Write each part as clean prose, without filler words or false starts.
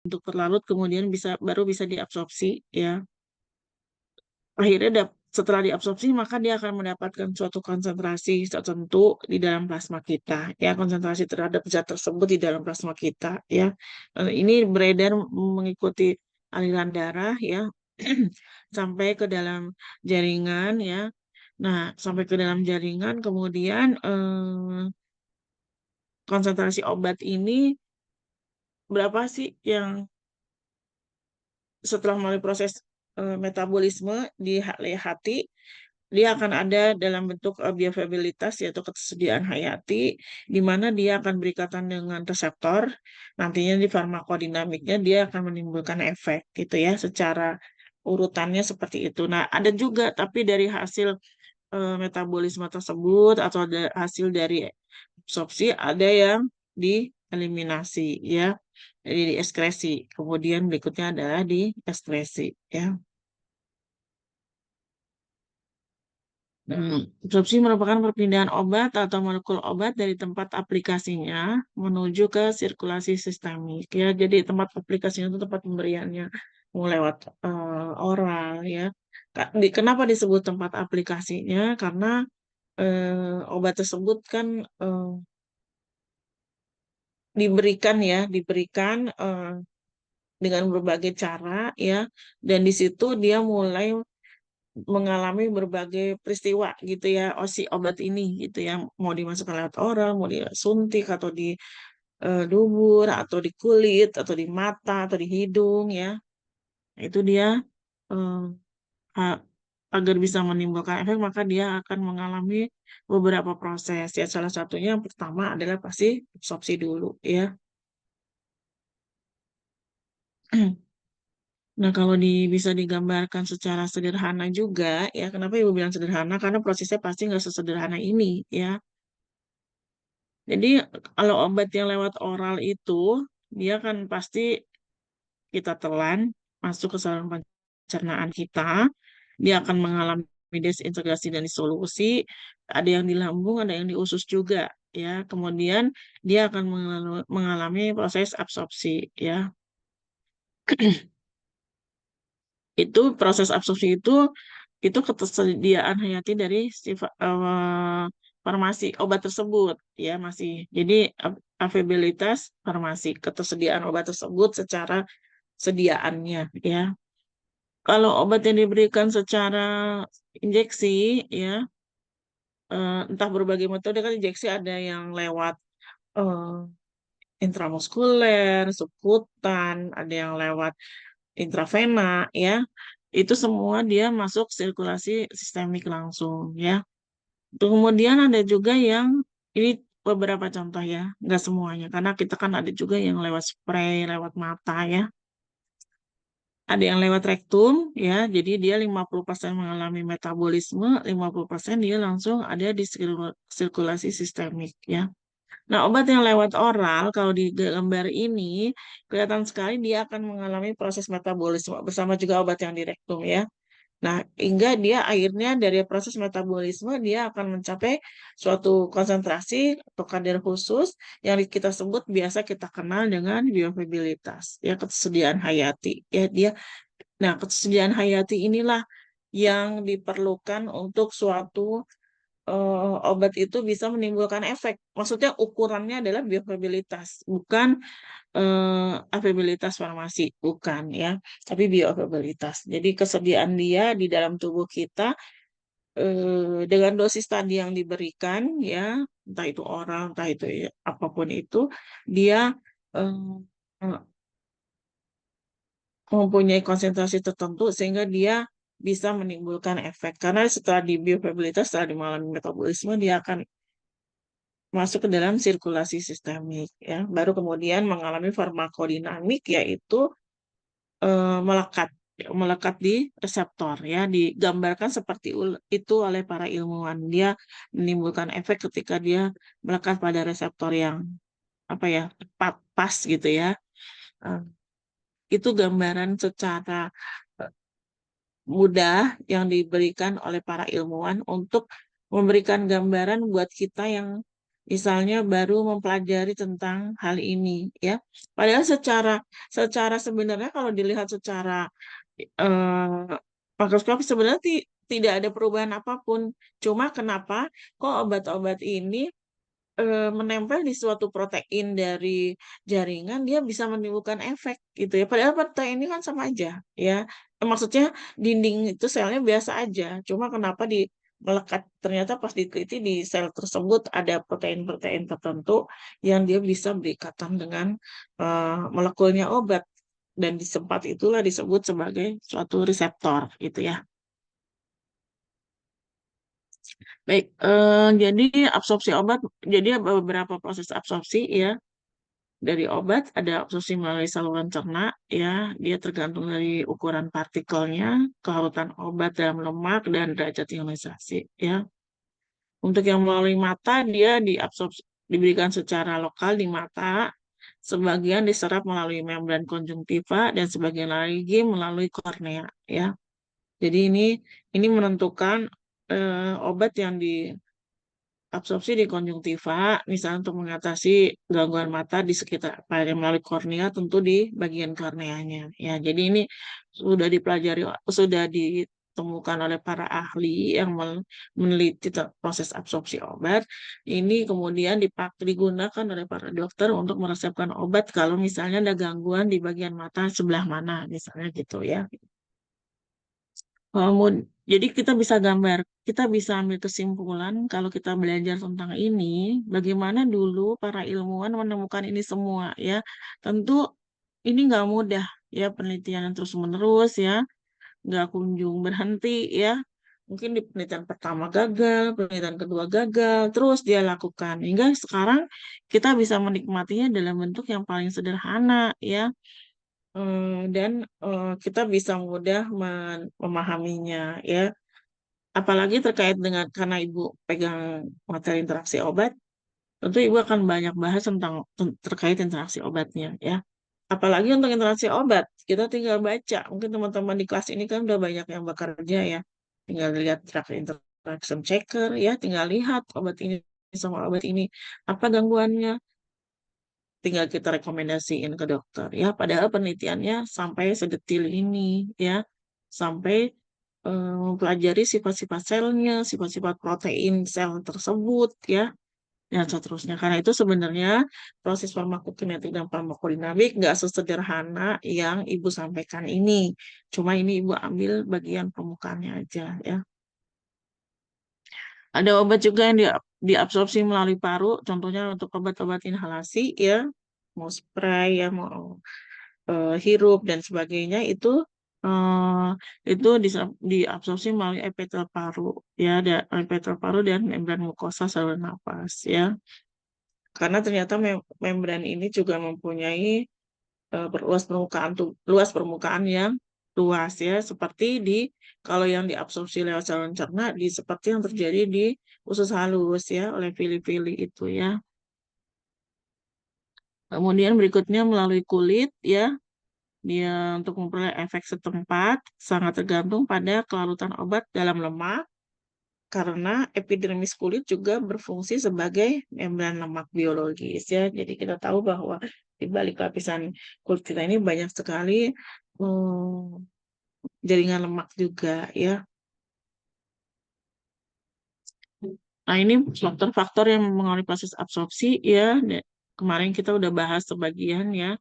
bentuk berlarut kemudian baru bisa diabsorpsi ya. Akhirnya setelah diabsorpsi maka dia akan mendapatkan suatu konsentrasi tertentu di dalam plasma kita ya, konsentrasi terhadap zat tersebut di dalam plasma kita ya. Ini beredar mengikuti aliran darah ya sampai ke dalam jaringan ya. Nah, sampai ke dalam jaringan kemudian konsentrasi obat ini berapa sih yang setelah melalui proses metabolisme di hati, dia akan ada dalam bentuk bioavailabilitas yaitu ketersediaan hayati, di mana dia akan berikatan dengan reseptor. Nantinya di farmakodinamiknya dia akan menimbulkan efek gitu ya, secara urutannya seperti itu. Nah, ada juga tapi dari hasil metabolisme tersebut atau ada hasil dari absorpsi ada yang dieliminasi ya, jadi di ekskresi. Kemudian berikutnya adalah di ekskresi ya. Absorpsi merupakan perpindahan obat atau molekul obat dari tempat aplikasinya menuju ke sirkulasi sistemik ya. Jadi tempat aplikasinya itu tempat pemberiannya mau lewat oral ya. Kenapa disebut tempat aplikasinya? Karena obat tersebut kan diberikan dengan berbagai cara ya, dan di situ dia mulai mengalami berbagai peristiwa gitu ya, si obat ini gitu ya, mau dimasukkan lewat oral, mau disuntik atau di dubur atau di kulit atau di mata atau di hidung ya. Nah, itu dia eh, a- agar bisa menimbulkan efek maka dia akan mengalami beberapa proses ya. Salah satunya yang pertama adalah pasti absorpsi dulu ya. Nah, kalau bisa digambarkan secara sederhana juga, ya kenapa Ibu bilang sederhana? Karena prosesnya pasti nggak sesederhana ini, ya. Jadi, kalau obat yang lewat oral itu, dia kan pasti kita telan, masuk ke saluran pencernaan kita, dia akan mengalami desintegrasi dan disolusi, ada yang di lambung, ada yang di usus juga, ya. Kemudian, dia akan mengalami proses absorpsi, ya. Itu proses absorpsi itu ketersediaan hayati dari farmasi obat tersebut ya, masih jadi availabilitas farmasi, ketersediaan obat tersebut secara sediaannya ya. Kalau obat yang diberikan secara injeksi ya, entah berbagai metode kan, injeksi ada yang lewat eh, intramuskuler, subkutan, ada yang lewat intravena ya, itu semua dia masuk sirkulasi sistemik langsung ya. Kemudian ada juga yang ini beberapa contoh ya, nggak semuanya karena kita kan ada juga yang lewat spray, lewat mata ya. Ada yang lewat rektum ya, jadi dia 50% mengalami metabolisme, 50% dia langsung ada di sirkulasi sistemik ya. Nah, obat yang lewat oral, kalau di gambar ini, kelihatan sekali dia akan mengalami proses metabolisme bersama juga obat yang di rektum ya. Nah, hingga dia akhirnya dari proses metabolisme, dia akan mencapai suatu konsentrasi atau kadar khusus yang kita sebut, biasa kita kenal dengan bioavailabilitas, ya, ketersediaan hayati. Ya, nah, ketersediaan hayati inilah yang diperlukan untuk suatu obat itu bisa menimbulkan efek. Maksudnya ukurannya adalah bioavailabilitas, bukan availabilitas farmasi, bukan ya, tapi bioavailabilitas. Jadi kesediaan dia di dalam tubuh kita dengan dosis tadi yang diberikan ya, entah itu oral, entah itu ya, apapun itu, dia eh, mempunyai konsentrasi tertentu sehingga dia bisa menimbulkan efek. Karena setelah di bioavailabilitas, setelah di mengalami metabolisme, dia akan masuk ke dalam sirkulasi sistemik ya. Baru kemudian mengalami farmakodinamik, yaitu melekat melekat di reseptor ya, digambarkan seperti itu oleh para ilmuwan. Dia menimbulkan efek ketika dia melekat pada reseptor yang apa ya, tepat pas gitu ya. Eh, itu gambaran secara eh, mudah yang diberikan oleh para ilmuwan untuk memberikan gambaran buat kita misalnya baru mempelajari tentang hal ini ya. Padahal secara secara sebenarnya kalau dilihat secara makroskopis sebenarnya tidak ada perubahan apapun. Cuma kenapa kok obat-obat ini menempel di suatu protein dari jaringan dia bisa menimbulkan efek gitu ya. Padahal protein ini kan sama aja ya. Maksudnya dinding itu selnya biasa aja. Cuma kenapa di melekat ternyata pas diteliti di sel tersebut ada protein-protein tertentu yang dia bisa berikatan dengan molekulnya obat dan di tempat itulah disebut sebagai suatu reseptor gitu ya. Baik, jadi absorpsi obat, jadi ada beberapa proses absorpsi ya. Dari obat ada absorpsi melalui saluran cerna ya, dia tergantung dari ukuran partikelnya, kelarutan obat dalam lemak dan derajat ionisasi ya. Untuk yang melalui mata dia diabsorpsi diberikan secara lokal di mata, sebagian diserap melalui membran konjungtiva dan sebagian lagi melalui kornea ya. Jadi ini menentukan obat yang di absorpsi di konjungtiva, misalnya untuk mengatasi gangguan mata di sekitar pada melalui kornea, tentu di bagian korneanya. Ya, jadi ini sudah dipelajari, sudah ditemukan oleh para ahli yang meneliti proses absorpsi obat. Ini kemudian digunakan oleh para dokter untuk meresepkan obat kalau misalnya ada gangguan di bagian mata sebelah mana, misalnya gitu ya. Jadi kita bisa kita bisa ambil kesimpulan kalau kita belajar tentang ini, bagaimana dulu para ilmuwan menemukan ini semua ya. Tentu ini nggak mudah ya, penelitian yang terus-menerus ya, nggak kunjung berhenti ya. Mungkin di penelitian pertama gagal, penelitian kedua gagal, terus dia lakukan. Hingga sekarang kita bisa menikmatinya dalam bentuk yang paling sederhana ya. Dan kita bisa mudah memahaminya ya. Apalagi terkait dengan karena Ibu pegang materi interaksi obat, tentu Ibu akan banyak bahas tentang terkait interaksi obatnya ya. Apalagi untuk interaksi obat, kita tinggal baca. Mungkin teman-teman di kelas ini kan udah banyak yang bekerja ya. Tinggal lihat drug interaction checker ya, tinggal lihat obat ini sama obat ini apa gangguannya, tinggal kita rekomendasiin ke dokter ya. Padahal penelitiannya sampai sedetil ini ya, sampai mempelajari sifat-sifat selnya, sifat-sifat protein sel tersebut ya, dan seterusnya. Karena itu sebenarnya proses farmakokinetik dan farmakodinamik nggak sesederhana yang Ibu sampaikan ini. Cuma ini Ibu ambil bagian permukaannya aja ya. Ada obat juga yang diabsorpsi melalui paru, contohnya untuk obat-obat inhalasi ya, mau spray ya, mau hirup dan sebagainya itu diabsorpsi melalui epitel paru ya, ada epitel paru dan membran mukosa saluran nafas ya. Karena ternyata membran ini juga mempunyai luas permukaan yang luas ya, seperti kalau yang diabsorpsi lewat saluran cerna seperti yang terjadi di usus halus ya oleh pili-pili itu ya. Kemudian berikutnya melalui kulit ya. Dia untuk memperoleh efek setempat sangat tergantung pada kelarutan obat dalam lemak karena epidermis kulit juga berfungsi sebagai membran lemak biologis ya. Jadi kita tahu bahwa di balik lapisan kulit kita ini banyak sekali jaringan lemak juga ya. Nah, ini faktor-faktor yang mempengaruhi proses absorpsi ya. Kemarin kita udah bahas sebagian ya.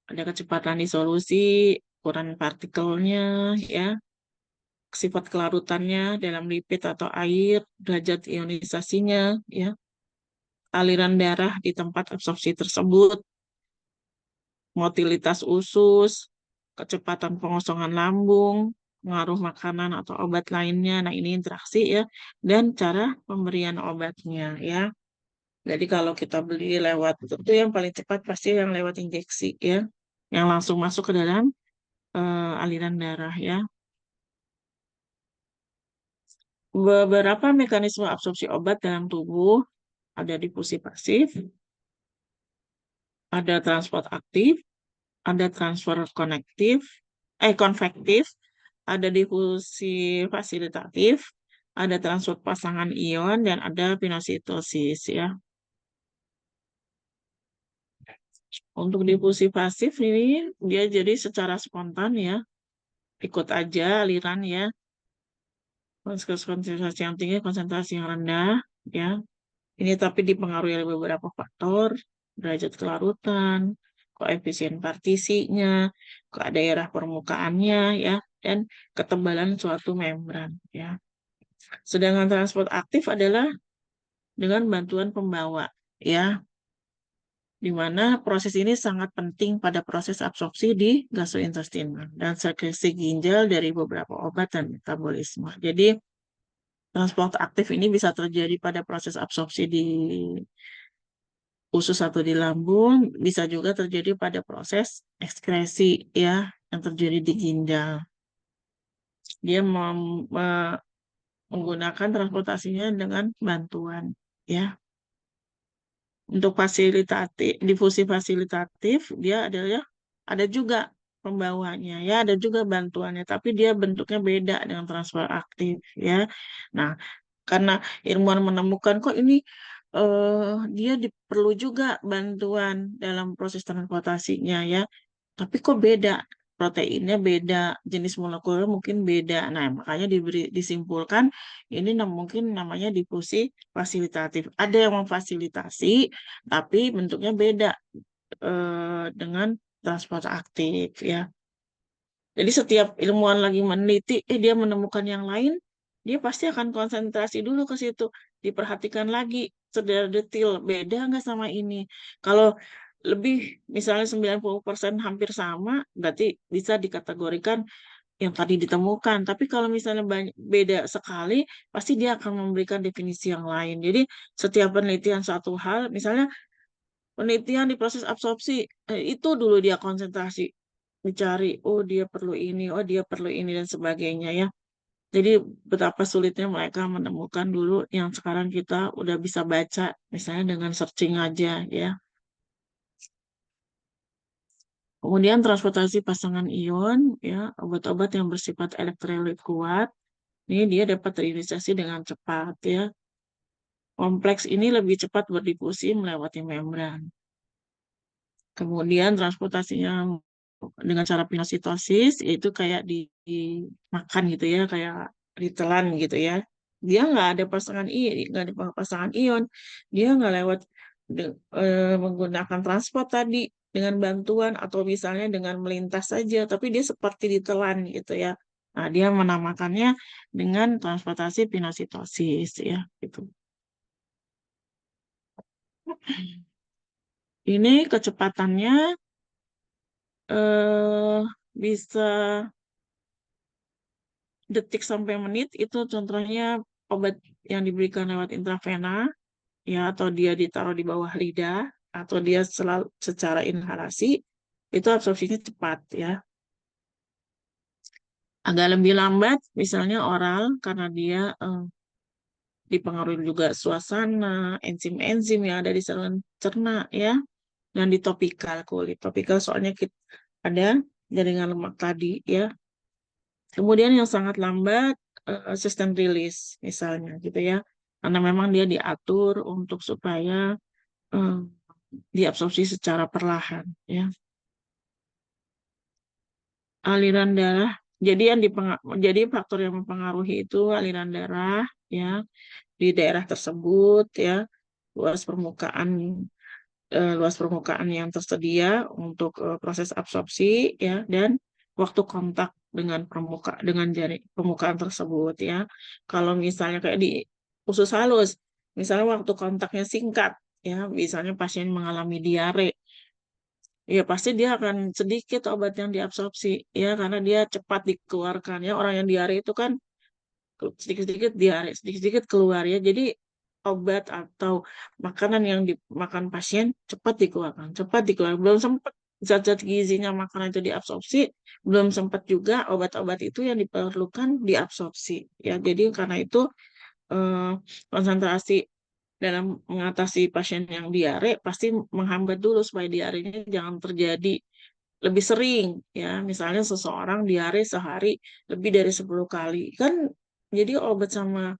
Ada kecepatan disolusi, ukuran partikelnya ya, sifat kelarutannya dalam lipid atau air, derajat ionisasinya, ya, aliran darah di tempat absorpsi tersebut, motilitas usus, kecepatan pengosongan lambung, pengaruh makanan atau obat lainnya. Nah, ini interaksi ya, dan cara pemberian obatnya ya. Jadi kalau kita beli lewat itu yang paling cepat pasti yang lewat injeksi ya, yang langsung masuk ke dalam aliran darah ya. Beberapa mekanisme absorpsi obat dalam tubuh ada difusi pasif, ada transport aktif, ada transfer konvektif, ada difusi fasilitatif, ada transfer pasangan ion dan ada pinositosis ya. Untuk difusi pasif ini dia jadi secara spontan ya, ikut aja aliran ya. Konsentrasi yang tinggi, konsentrasi yang rendah ya. Ini tapi dipengaruhi oleh beberapa faktor, derajat kelarutan, koefisien partisinya, ke daerah permukaannya ya, dan ketebalan suatu membran ya. Sedangkan transport aktif adalah dengan bantuan pembawa ya, di mana proses ini sangat penting pada proses absorpsi di gastrointestinal dan sekresi ginjal dari beberapa obat dan metabolisme. Jadi transport aktif ini bisa terjadi pada proses absorpsi di usus atau di lambung, bisa juga terjadi pada proses ekskresi ya yang terjadi di ginjal. Dia menggunakan transportasinya dengan bantuan ya. Untuk fasilitatif, difusi fasilitatif dia adalah ada juga pembawanya ya, ada juga bantuannya, tapi dia bentuknya beda dengan transfer aktif ya. Nah, karena ilmuwan menemukan kok ini dia perlu juga bantuan dalam proses transportasinya ya. Tapi kok beda? Proteinnya beda, jenis molekuler mungkin beda. Nah, makanya disimpulkan ini mungkin namanya difusi fasilitatif. Ada yang memfasilitasi, tapi bentuknya beda dengan transport aktif ya. Jadi setiap ilmuwan lagi meneliti, dia menemukan yang lain, dia pasti akan konsentrasi dulu ke situ, diperhatikan lagi secara detail, beda nggak sama ini. Kalau lebih, misalnya 90% hampir sama, berarti bisa dikategorikan yang tadi ditemukan. Tapi kalau misalnya beda sekali, pasti dia akan memberikan definisi yang lain. Jadi setiap penelitian satu hal, misalnya penelitian di proses absorpsi, itu dulu dia konsentrasi mencari, oh dia perlu ini, oh dia perlu ini dan sebagainya ya. Jadi betapa sulitnya mereka menemukan dulu yang sekarang kita udah bisa baca, misalnya dengan searching aja ya. Kemudian transportasi pasangan ion ya, obat-obat yang bersifat elektrolit kuat, ini dia dapat terinisiasi dengan cepat ya. Kompleks ini lebih cepat berdifusi melewati membran. Kemudian transportasinya dengan cara pinositosis yaitu kayak dimakan gitu ya, kayak ditelan gitu ya. Dia nggak ada pasangan ion, nggak ada pasangan ion. Dia nggak lewat menggunakan transport tadi dengan bantuan atau misalnya dengan melintas saja, tapi dia seperti ditelan gitu ya. Nah, dia menamakannya dengan transportasi pinositosis ya, gitu. Ini kecepatannya eh bisa detik sampai menit itu contohnya obat yang diberikan lewat intravena ya atau dia ditaruh di bawah lidah atau dia selalu secara inhalasi itu absorpsinya cepat ya. Agak lebih lambat misalnya oral karena dia dipengaruhi juga suasana, enzim-enzim yang ada di saluran cerna ya, dan di topikal kulit. Topikal soalnya kita ada jaringan lemak tadi ya. Kemudian yang sangat lambat sistem rilis misalnya gitu ya. Karena memang dia diatur untuk supaya eh, diabsorpsi secara perlahan ya. Aliran darah. Jadi faktor yang mempengaruhi itu aliran darah ya di daerah tersebut ya. Luas permukaan luas permukaan yang tersedia untuk proses absorpsi ya dan waktu kontak dengan jari permukaan tersebut ya. Kalau misalnya kayak di usus halus, misalnya waktu kontaknya singkat ya, misalnya pasien mengalami diare, ya pasti dia akan sedikit obat yang diabsorpsi ya karena dia cepat dikeluarkan ya. Orang yang diare itu kan sedikit-sedikit diare, sedikit-sedikit keluar ya. Jadi obat atau makanan yang dimakan pasien cepat dikeluarkan, cepat dikeluarkan. Belum sempat zat-zat gizinya makanan itu diabsorpsi, belum sempat juga obat-obat itu yang diperlukan diabsorpsi. Ya, jadi karena itu eh, konsentrasi dalam mengatasi pasien yang diare pasti menghambat dulu supaya diarenya jangan terjadi lebih sering ya. Misalnya seseorang diare sehari lebih dari 10 kali. Kan jadi obat sama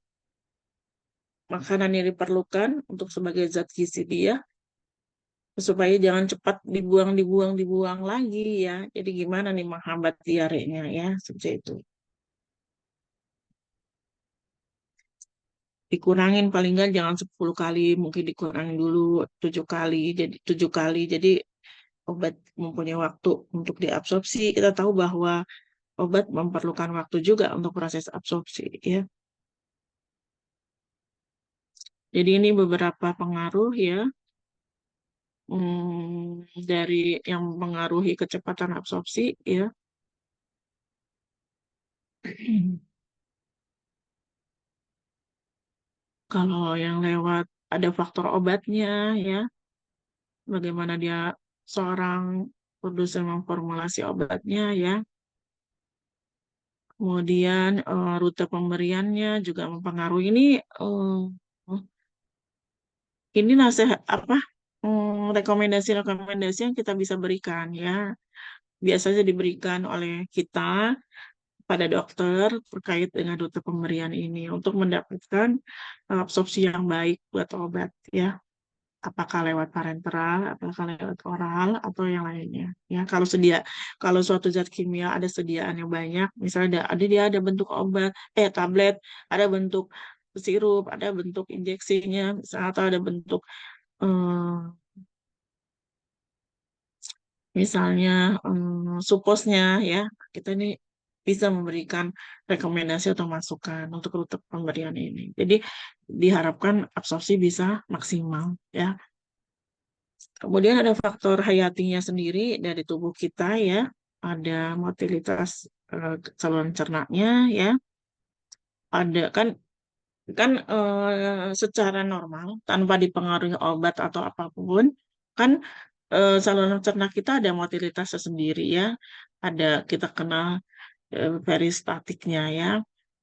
makanan yang diperlukan untuk sebagai zat gizi dia supaya jangan cepat dibuang lagi ya. Jadi gimana nih menghambat diarenya ya, seperti itu. Dikurangin paling nggak jangan 10 kali, mungkin dikurangin dulu 7 kali, jadi 7 kali. Jadi obat mempunyai waktu untuk diabsorpsi. Kita tahu bahwa obat memerlukan waktu juga untuk proses absorpsi ya. Jadi ini beberapa pengaruh ya, dari yang mempengaruhi kecepatan absorpsi ya. Kalau yang lewat ada faktor obatnya ya, bagaimana dia seorang produsen memformulasi obatnya ya. Kemudian rute pemberiannya juga mempengaruhi ini nasihat apa rekomendasi-rekomendasi yang kita bisa berikan ya. Biasanya diberikan oleh kita pada dokter terkait dengan rute pemberian ini untuk mendapatkan absorpsi yang baik buat obat ya. Apakah lewat parenteral, apakah lewat oral atau yang lainnya. Ya, kalau suatu zat kimia ada sediaan yang banyak, misalnya dia ada bentuk obat, tablet, ada bentuk sirup, ada bentuk injeksinya, misalnya, atau ada bentuk misalnya suposnya ya, kita ini bisa memberikan rekomendasi atau masukan untuk rute pemberian ini. Jadi diharapkan absorpsi bisa maksimal ya. Kemudian ada faktor hayatinya sendiri dari tubuh kita ya. Ada motilitas saluran cernanya ya. Ada kan secara normal tanpa dipengaruhi obat atau apapun kan saluran cerna kita ada motilitas sendiri ya. Ada kita kenal peristatiknya ya.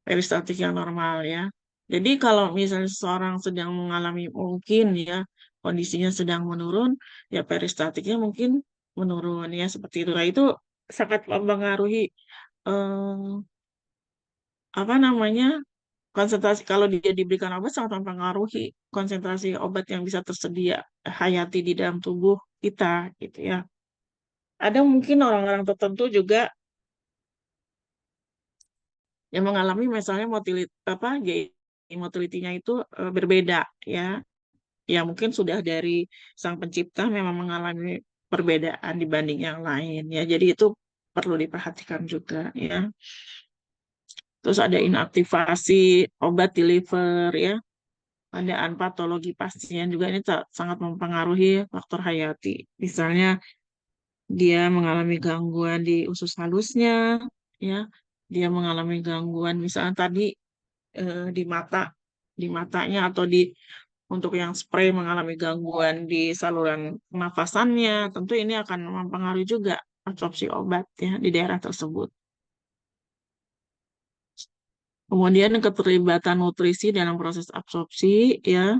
Peristatik yang normal ya. Jadi kalau misalnya seseorang sedang mengalami mungkin ya kondisinya sedang menurun, ya peristatiknya mungkin menurun ya seperti itu. Nah, itu sangat mempengaruhi eh, apa namanya konsentrasi kalau dia diberikan obat sangat mempengaruhi konsentrasi obat yang bisa tersedia hayati di dalam tubuh kita gitu ya. Ada mungkin orang-orang tertentu juga yang mengalami misalnya motilitinya itu berbeda ya. Ya mungkin sudah dari sang pencipta memang mengalami perbedaan dibanding yang lain ya. Jadi itu perlu diperhatikan juga ya. Terus ada inaktivasi obat di liver ya. Keadaan patologi pasien juga ini sangat mempengaruhi faktor hayati. Misalnya dia mengalami gangguan di usus halusnya, ya, dia mengalami gangguan misalnya tadi di mata, di matanya atau untuk yang spray mengalami gangguan di saluran pernafasannya, tentu ini akan mempengaruhi juga absorpsi obat ya di daerah tersebut. Kemudian keterlibatan nutrisi dalam proses absorpsi ya.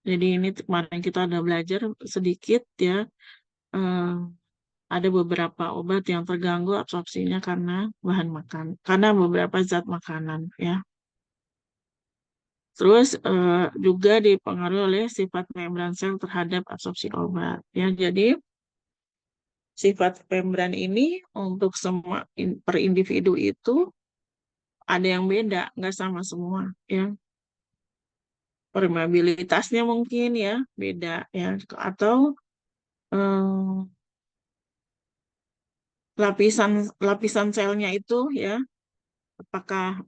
Jadi ini kemarin kita ada belajar sedikit ya. eh, ada beberapa obat yang terganggu absorpsinya karena bahan makan, karena beberapa zat makanan ya. Terus juga dipengaruhi oleh sifat membran sel terhadap absorpsi obat ya. Jadi sifat membran ini untuk semua per individu itu ada yang beda, nggak sama semua ya. Permeabilitasnya mungkin ya beda ya, atau eh, lapisan lapisan selnya itu ya apakah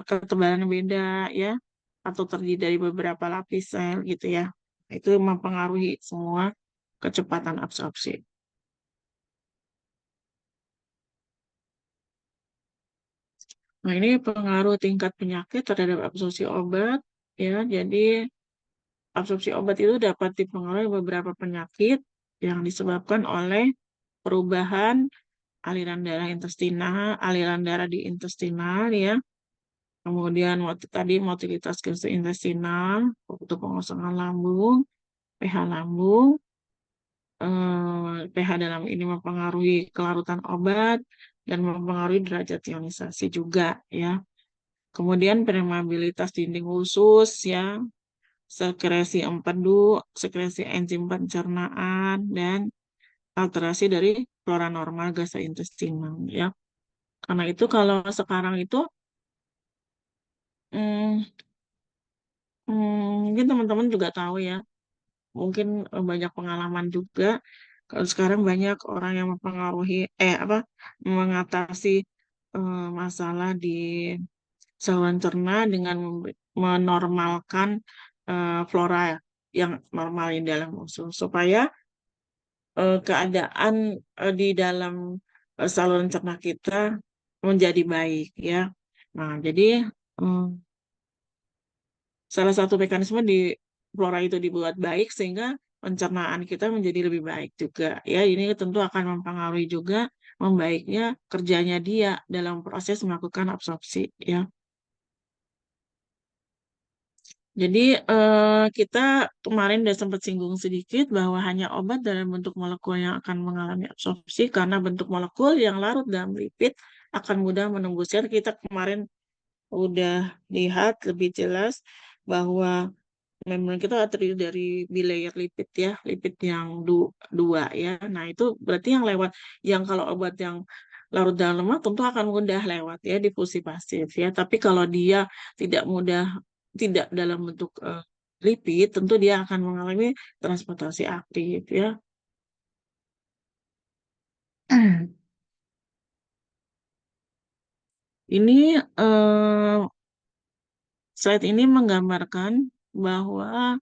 ketebalannya beda ya atau terdiri dari beberapa lapis sel gitu ya. Itu mempengaruhi semua kecepatan absorpsi. Nah, ini pengaruh tingkat penyakit terhadap absorpsi obat ya. Jadi absorpsi obat itu dapat dipengaruhi beberapa penyakit yang disebabkan oleh perubahan aliran darah di intestinal ya. Kemudian tadi motilitas gastrointestinal, waktu pengosongan lambung, pH lambung, pH dalam ini mempengaruhi kelarutan obat dan mempengaruhi derajat ionisasi juga ya. Kemudian permeabilitas dinding usus ya, sekresi empedu, sekresi enzim pencernaan, dan alterasi dari flora normal gastrointestinal ya. Karena itu kalau sekarang itu hmm, mungkin teman-teman juga tahu ya, mungkin banyak pengalaman juga. Kalau sekarang banyak orang yang mengatasi masalah di saluran cerna dengan menormalkan flora yang normal di dalam usus supaya keadaan di dalam saluran cerna kita menjadi baik ya. Nah, jadi mm, salah satu mekanisme di flora itu dibuat baik sehingga pencernaan kita menjadi lebih baik juga. Ya, ini tentu akan mempengaruhi juga membaiknya kerjanya dia dalam proses melakukan absorpsi ya. Jadi kita kemarin udah sempat singgung sedikit bahwa hanya obat dalam bentuk molekul yang akan mengalami absorpsi karena bentuk molekul yang larut dalam lipid akan mudah menembusnya. Kita kemarin udah lihat lebih jelas bahwa memang kita terdiri dari bilayer lipid ya, lipid yang dua ya. Nah, itu berarti yang lewat, yang kalau obat yang larut dalam lemak tentu akan mudah lewat ya difusi pasif ya. Tapi kalau dia tidak mudah, tidak dalam bentuk lipid, tentu dia akan mengalami transportasi aktif ya. Ini slide ini menggambarkan bahwa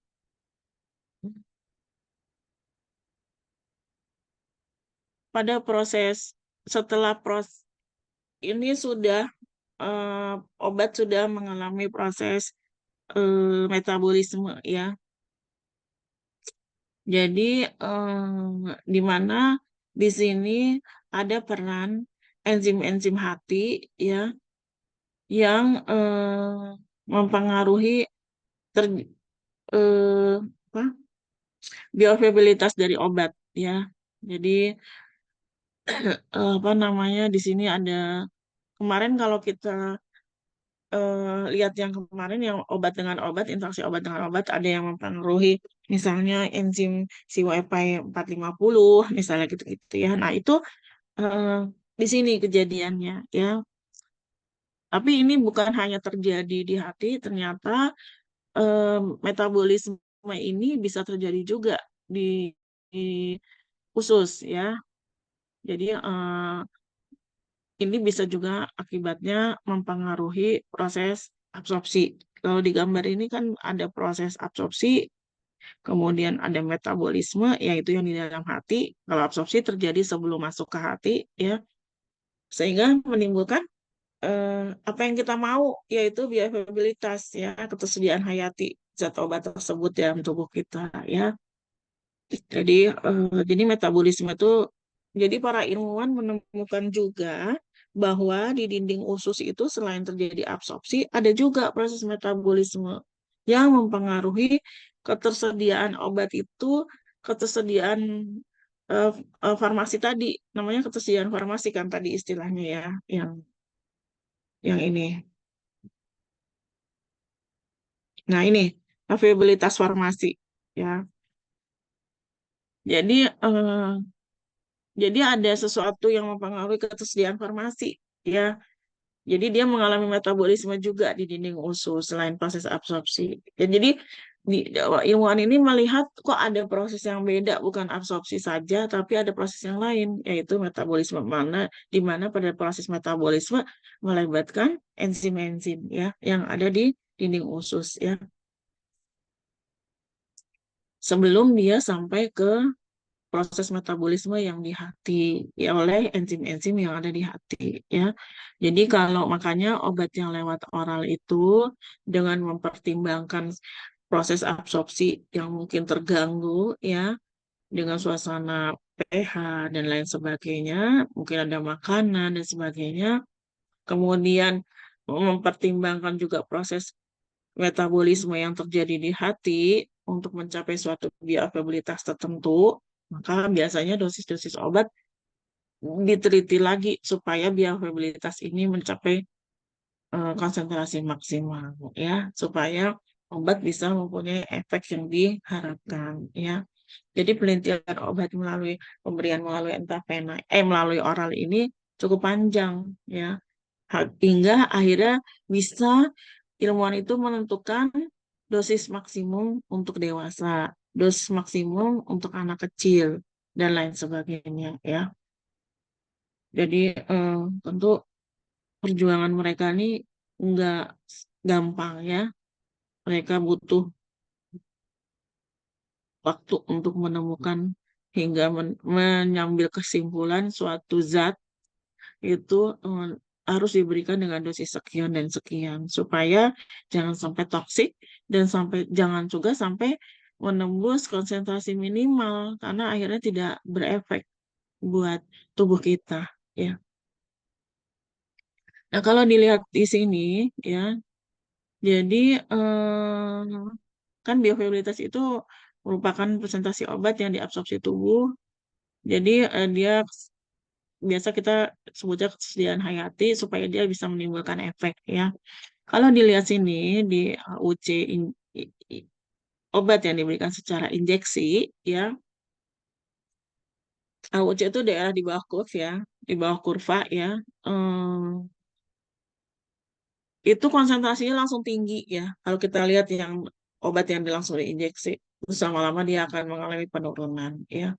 pada proses setelah proses ini sudah obat sudah mengalami proses metabolisme ya. Jadi di mana di sini ada peran enzim-enzim hati ya yang mempengaruhi ter, eh, apa, bioavailabilitas dari obat ya. Jadi apa namanya di sini ada kemarin kalau kita lihat yang kemarin yang obat dengan obat, interaksi obat dengan obat ada yang mempengaruhi misalnya enzim CYP450 misalnya gitu-gitu ya. Nah, itu eh, di sini kejadiannya ya. Tapi ini bukan hanya terjadi di hati, ternyata metabolisme ini bisa terjadi juga di usus ya. Jadi ini bisa juga akibatnya mempengaruhi proses absorpsi. Kalau di gambar ini kan ada proses absorpsi, kemudian ada metabolisme, yaitu yang di dalam hati. Kalau absorpsi terjadi sebelum masuk ke hati, ya, sehingga menimbulkan apa yang kita mau, yaitu bioavailabilitas, ya, ketersediaan hayati zat obat tersebut dalam tubuh kita, ya. Jadi metabolisme itu, jadi para ilmuwan menemukan juga bahwa di dinding usus itu selain terjadi absorpsi, ada juga proses metabolisme yang mempengaruhi ketersediaan obat itu, ketersediaan eh, farmasi tadi, namanya ketersediaan farmasi kan tadi istilahnya ya, yang ini. Nah ini availabilitas farmasi ya. Jadi jadi ada sesuatu yang mempengaruhi ketersediaan farmasi ya. Jadi dia mengalami metabolisme juga di dinding usus selain proses absorpsi. Dan jadi ilmuwan ini melihat kok ada proses yang beda, bukan absorpsi saja, tapi ada proses yang lain, yaitu metabolisme di mana pada proses metabolisme melibatkan enzim-enzim ya yang ada di dinding usus ya. Sebelum dia sampai ke proses metabolisme yang di hati ya oleh enzim-enzim yang ada di hati ya. Jadi kalau makanya obat yang lewat oral itu dengan mempertimbangkan proses absorpsi yang mungkin terganggu ya dengan suasana pH dan lain sebagainya, mungkin ada makanan dan sebagainya. Kemudian mempertimbangkan juga proses metabolisme yang terjadi di hati untuk mencapai suatu bioavailabilitas tertentu, maka biasanya dosis-dosis obat diteliti lagi supaya bioavailabilitas ini mencapai konsentrasi maksimal ya, supaya obat bisa mempunyai efek yang diharapkan, ya. Jadi penelitian obat melalui pemberian melalui intravena, melalui oral ini cukup panjang, ya. Hingga akhirnya bisa ilmuwan itu menentukan dosis maksimum untuk dewasa, dosis maksimum untuk anak kecil, dan lain sebagainya, ya. Jadi tentu perjuangan mereka ini nggak gampang, ya. Mereka butuh waktu untuk menemukan hingga menyambil kesimpulan suatu zat itu harus diberikan dengan dosis sekian dan sekian supaya jangan sampai toksik dan jangan juga sampai menembus konsentrasi minimal karena akhirnya tidak berefek buat tubuh kita, ya. Nah, kalau dilihat di sini, ya, jadi kan biofabilitas itu merupakan presentasi obat yang diabsorpsi tubuh. Jadi dia biasa kita sebutnya kesediaan hayati supaya dia bisa menimbulkan efek, ya. Kalau dilihat sini di UC obat yang diberikan secara injeksi, ya. AUC itu daerah di bawah kurva, ya, di bawah kurva, ya. Itu konsentrasinya langsung tinggi, ya. Kalau kita lihat yang obat yang langsung diinjeksi, terus lama-lama dia akan mengalami penurunan, ya.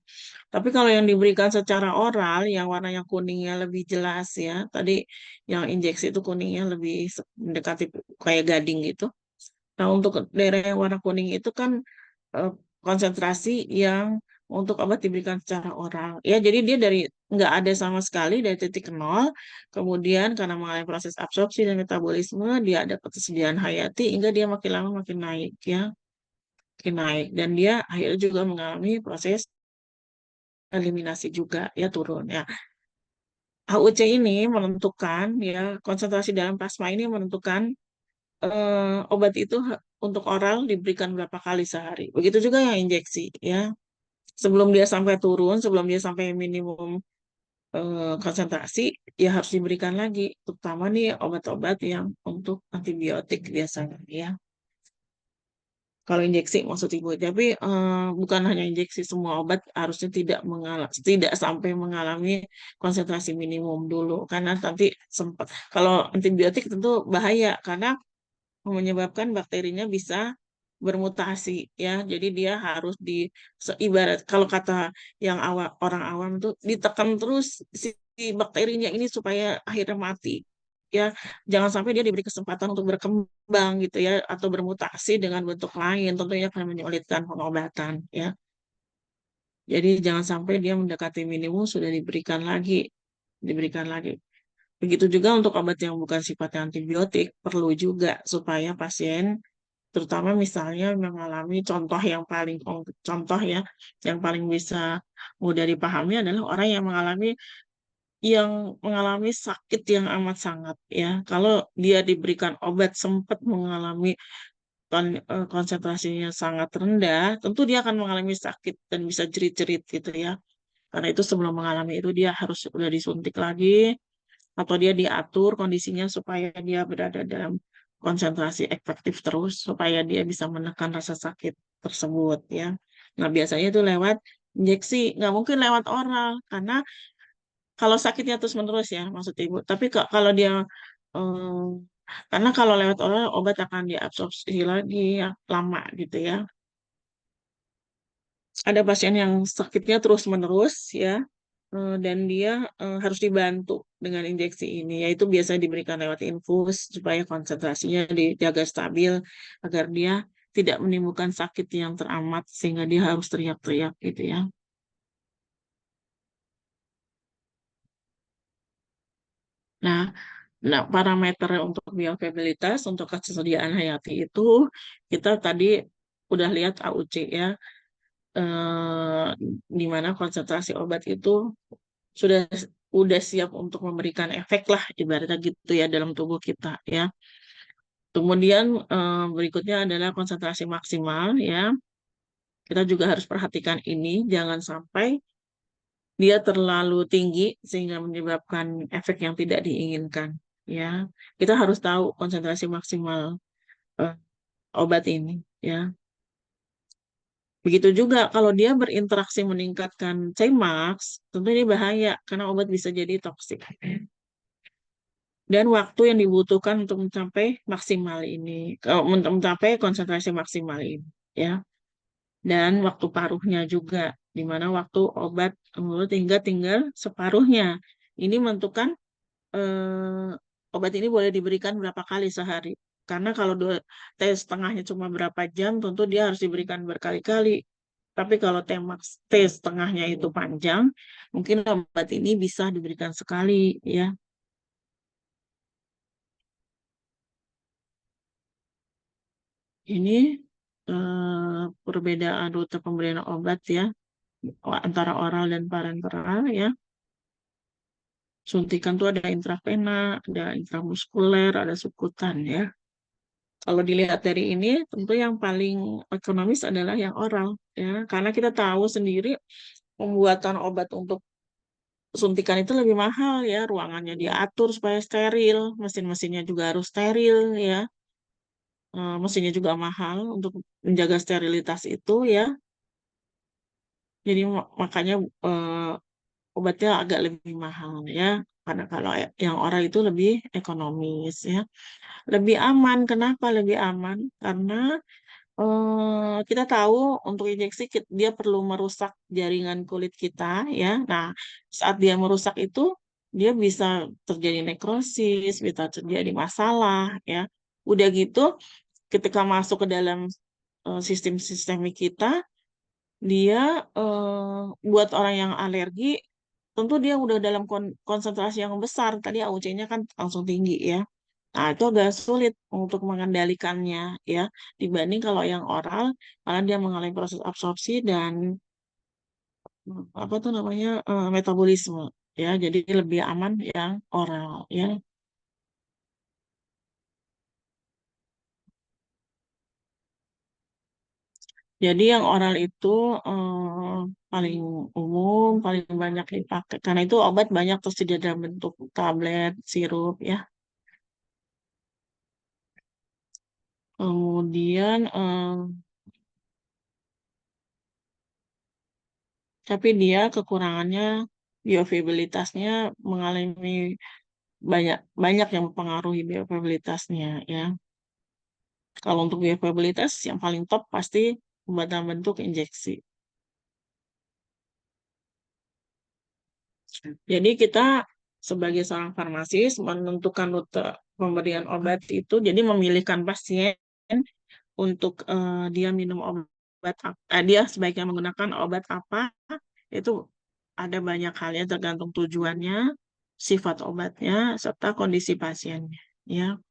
Tapi kalau yang diberikan secara oral, yang warnanya kuningnya lebih jelas, ya. Tadi yang injeksi itu kuningnya lebih mendekati kayak gading gitu. Nah, untuk daerah yang warna kuning itu kan eh, konsentrasi yang untuk obat diberikan secara oral. Ya, jadi dia dari nggak ada sama sekali dari titik nol, kemudian karena mengalami proses absorpsi dan metabolisme, dia ada ketersediaan hayati hingga dia makin lama makin naik, ya, makin naik. Dan dia akhirnya juga mengalami proses eliminasi juga, ya, turun, ya. HUC ini menentukan, ya, konsentrasi dalam plasma ini menentukan obat itu untuk oral diberikan berapa kali sehari. Begitu juga yang injeksi, ya. Sebelum dia sampai turun, sebelum dia sampai minimum konsentrasi, ya harus diberikan lagi, terutama nih obat-obat yang untuk antibiotik biasanya, ya. Kalau injeksi maksud ibu, tapi bukan hanya injeksi, semua obat harusnya tidak sampai mengalami konsentrasi minimum dulu, karena nanti sempat kalau antibiotik tentu bahaya karena menyebabkan bakterinya bisa bermutasi, ya. Jadi dia harus ibarat kalau kata yang orang awam tuh ditekan terus si bakterinya ini supaya akhirnya mati. Ya, jangan sampai dia diberi kesempatan untuk berkembang gitu, ya, atau bermutasi dengan bentuk lain, tentunya akan menyulitkan pengobatan, ya. Jadi jangan sampai dia mendekati minimum sudah diberikan lagi. Begitu juga untuk obat yang bukan sifatnya antibiotik, perlu juga supaya pasien, terutama misalnya mengalami contoh, ya, yang paling bisa mudah dipahami adalah orang yang mengalami sakit yang amat sangat, ya. Kalau dia diberikan obat sempat mengalami konsentrasinya sangat rendah, tentu dia akan mengalami sakit dan bisa jerit-jerit gitu, ya. Karena itu sebelum mengalami itu dia harus sudah disuntik lagi atau dia diatur kondisinya supaya dia berada dalam konsentrasi efektif terus supaya dia bisa menekan rasa sakit tersebut, ya. Nah, biasanya itu lewat injeksi, nggak mungkin lewat oral karena kalau sakitnya terus menerus, ya, maksud ibu. Tapi kalau dia eh, karena kalau lewat oral obat akan diabsorpsi lagi, ya, lama gitu, ya. Ada pasien yang sakitnya terus menerus, ya, dan dia harus dibantu dengan injeksi ini, yaitu biasa diberikan lewat infus supaya konsentrasinya dijaga stabil agar dia tidak menimbulkan sakit yang teramat sehingga dia harus teriak-teriak gitu, ya. Nah, parameter untuk bioavailabilitas untuk kesediaan hayati itu kita tadi udah lihat AUC, ya, eh, di mana konsentrasi obat itu sudah udah siap untuk memberikan efek lah ibaratnya gitu, ya, dalam tubuh kita, ya. Kemudian berikutnya adalah konsentrasi maksimal, ya. Kita juga harus perhatikan ini jangan sampai dia terlalu tinggi sehingga menyebabkan efek yang tidak diinginkan, ya. Kita harus tahu konsentrasi maksimal eh, obat ini, ya. Begitu juga kalau dia berinteraksi meningkatkan Cmax, tentu ini bahaya karena obat bisa jadi toksik. Dan waktu yang dibutuhkan untuk mencapai maksimal ini, mencapai konsentrasi maksimal ini, ya. Dan waktu paruhnya juga, di mana waktu obat tinggal tinggal separuhnya. Ini menentukan obat ini boleh diberikan berapa kali sehari. Karena kalau tes setengahnya cuma berapa jam, tentu dia harus diberikan berkali-kali. Tapi kalau tes setengahnya itu panjang, mungkin obat ini bisa diberikan sekali, ya. Ini perbedaan rute pemberian obat ya antara oral dan parenteral ya. Suntikan tuh ada intravena, ada intramuskuler, ada subkutan ya. Kalau dilihat dari ini, tentu yang paling ekonomis adalah yang oral ya, karena kita tahu sendiri pembuatan obat untuk suntikan itu lebih mahal ya, ruangannya diatur supaya steril, mesin-mesinnya juga harus steril ya. Mesinnya juga mahal untuk menjaga sterilitas itu ya. Jadi makanya eh, obatnya agak lebih mahal ya. Karena kalau yang oral itu lebih ekonomis ya. Lebih aman. Kenapa lebih aman? Karena kita tahu untuk injeksi dia perlu merusak jaringan kulit kita ya. Nah, saat dia merusak itu dia bisa terjadi nekrosis, bisa terjadi masalah ya. Udah gitu ketika masuk ke dalam sistem sistemik kita, dia buat orang yang alergi, tentu dia udah dalam konsentrasi yang besar. Tadi AUC-nya kan langsung tinggi ya. Nah, itu agak sulit untuk mengendalikannya ya. Dibanding kalau yang oral, karena dia mengalami proses absorpsi dan apa tuh namanya metabolisme ya. Jadi lebih aman yang oral ya. Jadi yang oral itu paling umum, paling banyak dipakai. Karena itu obat banyak tersedia dalam bentuk tablet, sirup ya. Kemudian, tapi dia kekurangannya bioavailabilitasnya mengalami banyak banyak yang mempengaruhi bioavailabilitasnya ya. Kalau untuk bioavailabilitas yang paling top pasti obat dalam bentuk injeksi. Jadi kita sebagai seorang farmasis menentukan rute pemberian obat itu, jadi memilihkan pasien untuk dia minum dia sebaiknya menggunakan obat apa, itu ada banyak hal ya tergantung tujuannya, sifat obatnya, serta kondisi pasiennya. Ya.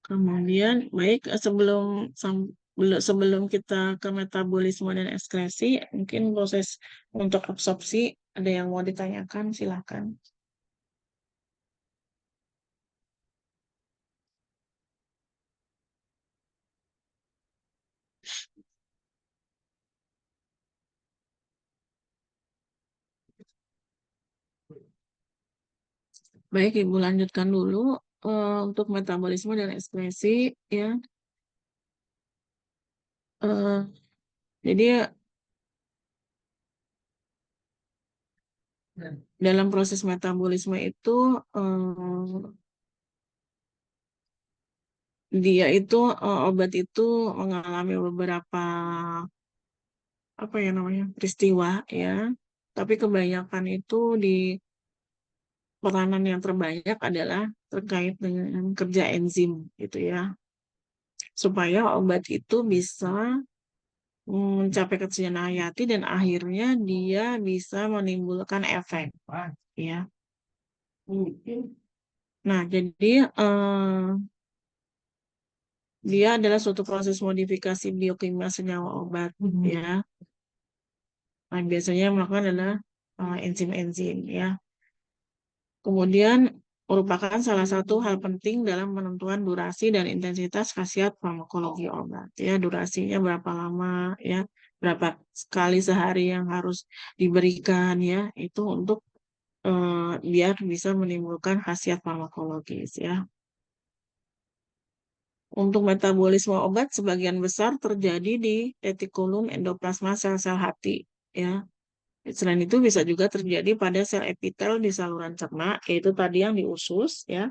Kemudian, baik sebelum kita ke metabolisme dan ekskresi, mungkin proses untuk absorpsi ada yang mau ditanyakan, silakan. Baik, Ibu lanjutkan dulu untuk metabolisme dan ekskresi ya. Eh, jadi dalam proses metabolisme itu dia itu obat itu mengalami beberapa apa ya namanya peristiwa ya. Tapi kebanyakan itu di peranan yang terbanyak adalah terkait dengan kerja enzim gitu ya. Supaya obat itu bisa mencapai kesudahan hayati dan akhirnya dia bisa menimbulkan efek ya. Nah, jadi dia adalah suatu proses modifikasi biokimia senyawa obat ya. Nah, biasanya yang melakukan adalah enzim-enzim ya. Kemudian merupakan salah satu hal penting dalam penentuan durasi dan intensitas khasiat farmakologi obat ya. Durasinya berapa lama ya, berapa kali sehari yang harus diberikan ya, itu untuk biar bisa menimbulkan khasiat farmakologis ya. Untuk metabolisme obat sebagian besar terjadi di retikulum endoplasma sel-sel hati ya. Selain itu bisa juga terjadi pada sel epitel di saluran cerna, yaitu tadi yang di usus ya,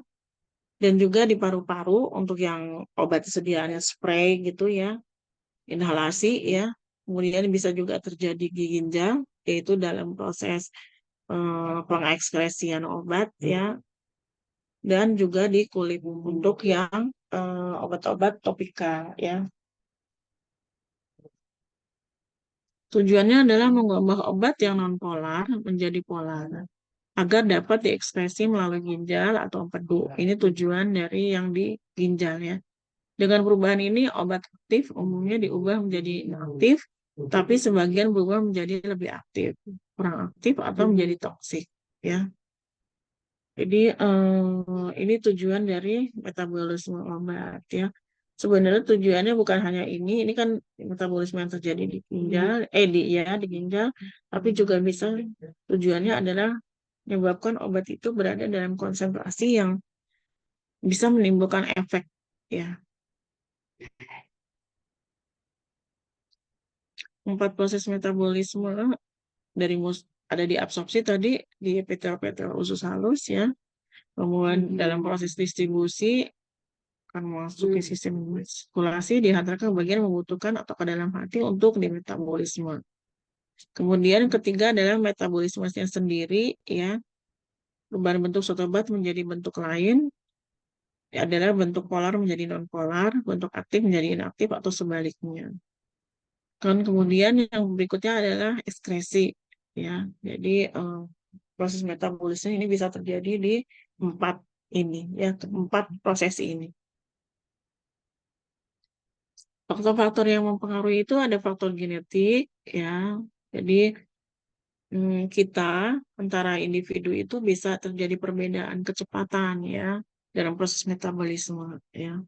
dan juga di paru-paru untuk yang obat sediaannya spray gitu ya, inhalasi ya. Kemudian bisa juga terjadi di ginjal, yaitu dalam proses pengekskresian obat ya, dan juga di kulit untuk yang obat-obat topikal ya. Tujuannya adalah mengubah obat yang non-polar menjadi polar agar dapat diekspresi melalui ginjal atau empedu. Ini tujuan dari yang di ginjal ya. Dengan perubahan ini, obat aktif umumnya diubah menjadi inaktif, tapi sebagian berubah menjadi lebih aktif, kurang aktif, atau menjadi toksik ya. Jadi ini tujuan dari metabolisme obat ya. Sebenarnya tujuannya bukan hanya ini kan metabolisme yang terjadi di ginjal, di ginjal, tapi juga bisa tujuannya adalah menyebabkan obat itu berada dalam konsentrasi yang bisa menimbulkan efek ya. 4 proses metabolisme dari ada di absorpsi tadi di epitel-epitel usus halus ya. Kemudian dalam proses distribusi akan masuk ke sistem sirkulasi dihantarkan ke bagian membutuhkan atau ke dalam hati untuk dimetabolisme. Kemudian ketiga adalah metabolismenya sendiri ya. Perubahan bentuk suatu obat menjadi bentuk lain adalah bentuk polar menjadi non polar, bentuk aktif menjadi inaktif atau sebaliknya. Kan kemudian yang berikutnya adalah ekskresi ya. Jadi proses metabolisme ini bisa terjadi di 4 ini ya, 4 proses ini. Faktor-faktor yang mempengaruhi itu ada faktor genetik ya. Jadi kita antara individu itu bisa terjadi perbedaan kecepatan ya dalam proses metabolisme ya.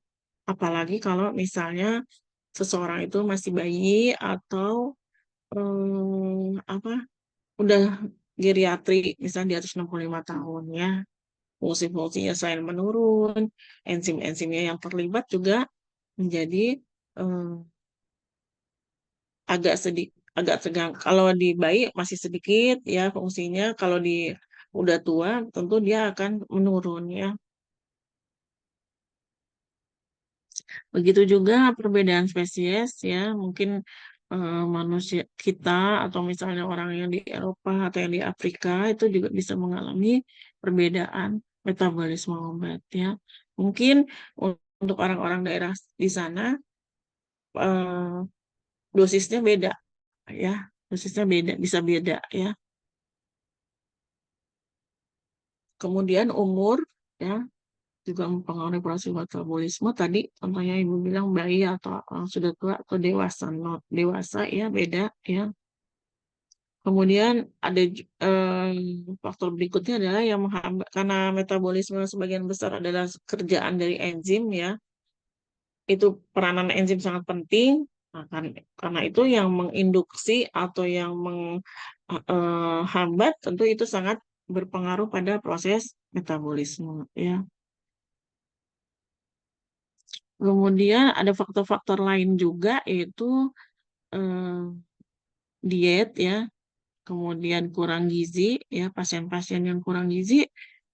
Apalagi kalau misalnya seseorang itu masih bayi atau apa udah geriatri misalnya di atas 65 tahun ya. Fungsi-fungsinya selain menurun, enzim-enzimnya yang terlibat juga menjadi eh, agak tegang. Kalau di bayi masih sedikit ya fungsinya, kalau di udah tua tentu dia akan menurun ya. Begitu juga perbedaan spesies ya, mungkin manusia kita atau misalnya orang yang di Eropa atau yang di Afrika itu juga bisa mengalami perbedaan metabolisme obat ya. Mungkin untuk orang-orang daerah di sana eh, dosisnya beda ya, dosisnya beda, bisa beda ya. Kemudian umur ya juga mempengaruhi proses metabolisme. Tadi contohnya ibu bilang bayi atau orang sudah tua atau dewasa, not dewasa ya beda ya. Kemudian ada faktor berikutnya adalah yang menghambat karena metabolisme sebagian besar adalah kerjaan dari enzim ya. Itu peranan enzim sangat penting. Nah, karena itu yang menginduksi atau yang menghambat tentu itu sangat berpengaruh pada proses metabolisme ya. Kemudian ada faktor-faktor lain juga yaitu eh, diet ya, kemudian kurang gizi ya, pasien-pasien yang kurang gizi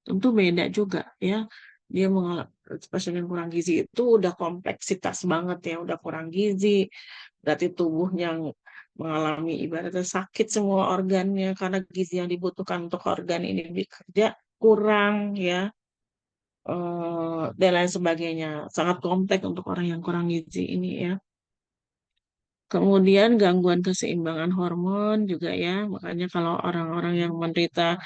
tentu beda juga ya. Dia mengalami pasien yang kurang gizi itu udah kompleksitas banget ya, udah kurang gizi, berarti tubuh yang mengalami ibaratnya sakit semua organnya karena gizi yang dibutuhkan untuk organ ini bekerja kurang ya, dan lain sebagainya. Sangat kompleks untuk orang yang kurang gizi ini ya. Kemudian gangguan keseimbangan hormon juga ya, makanya kalau orang-orang yang menderita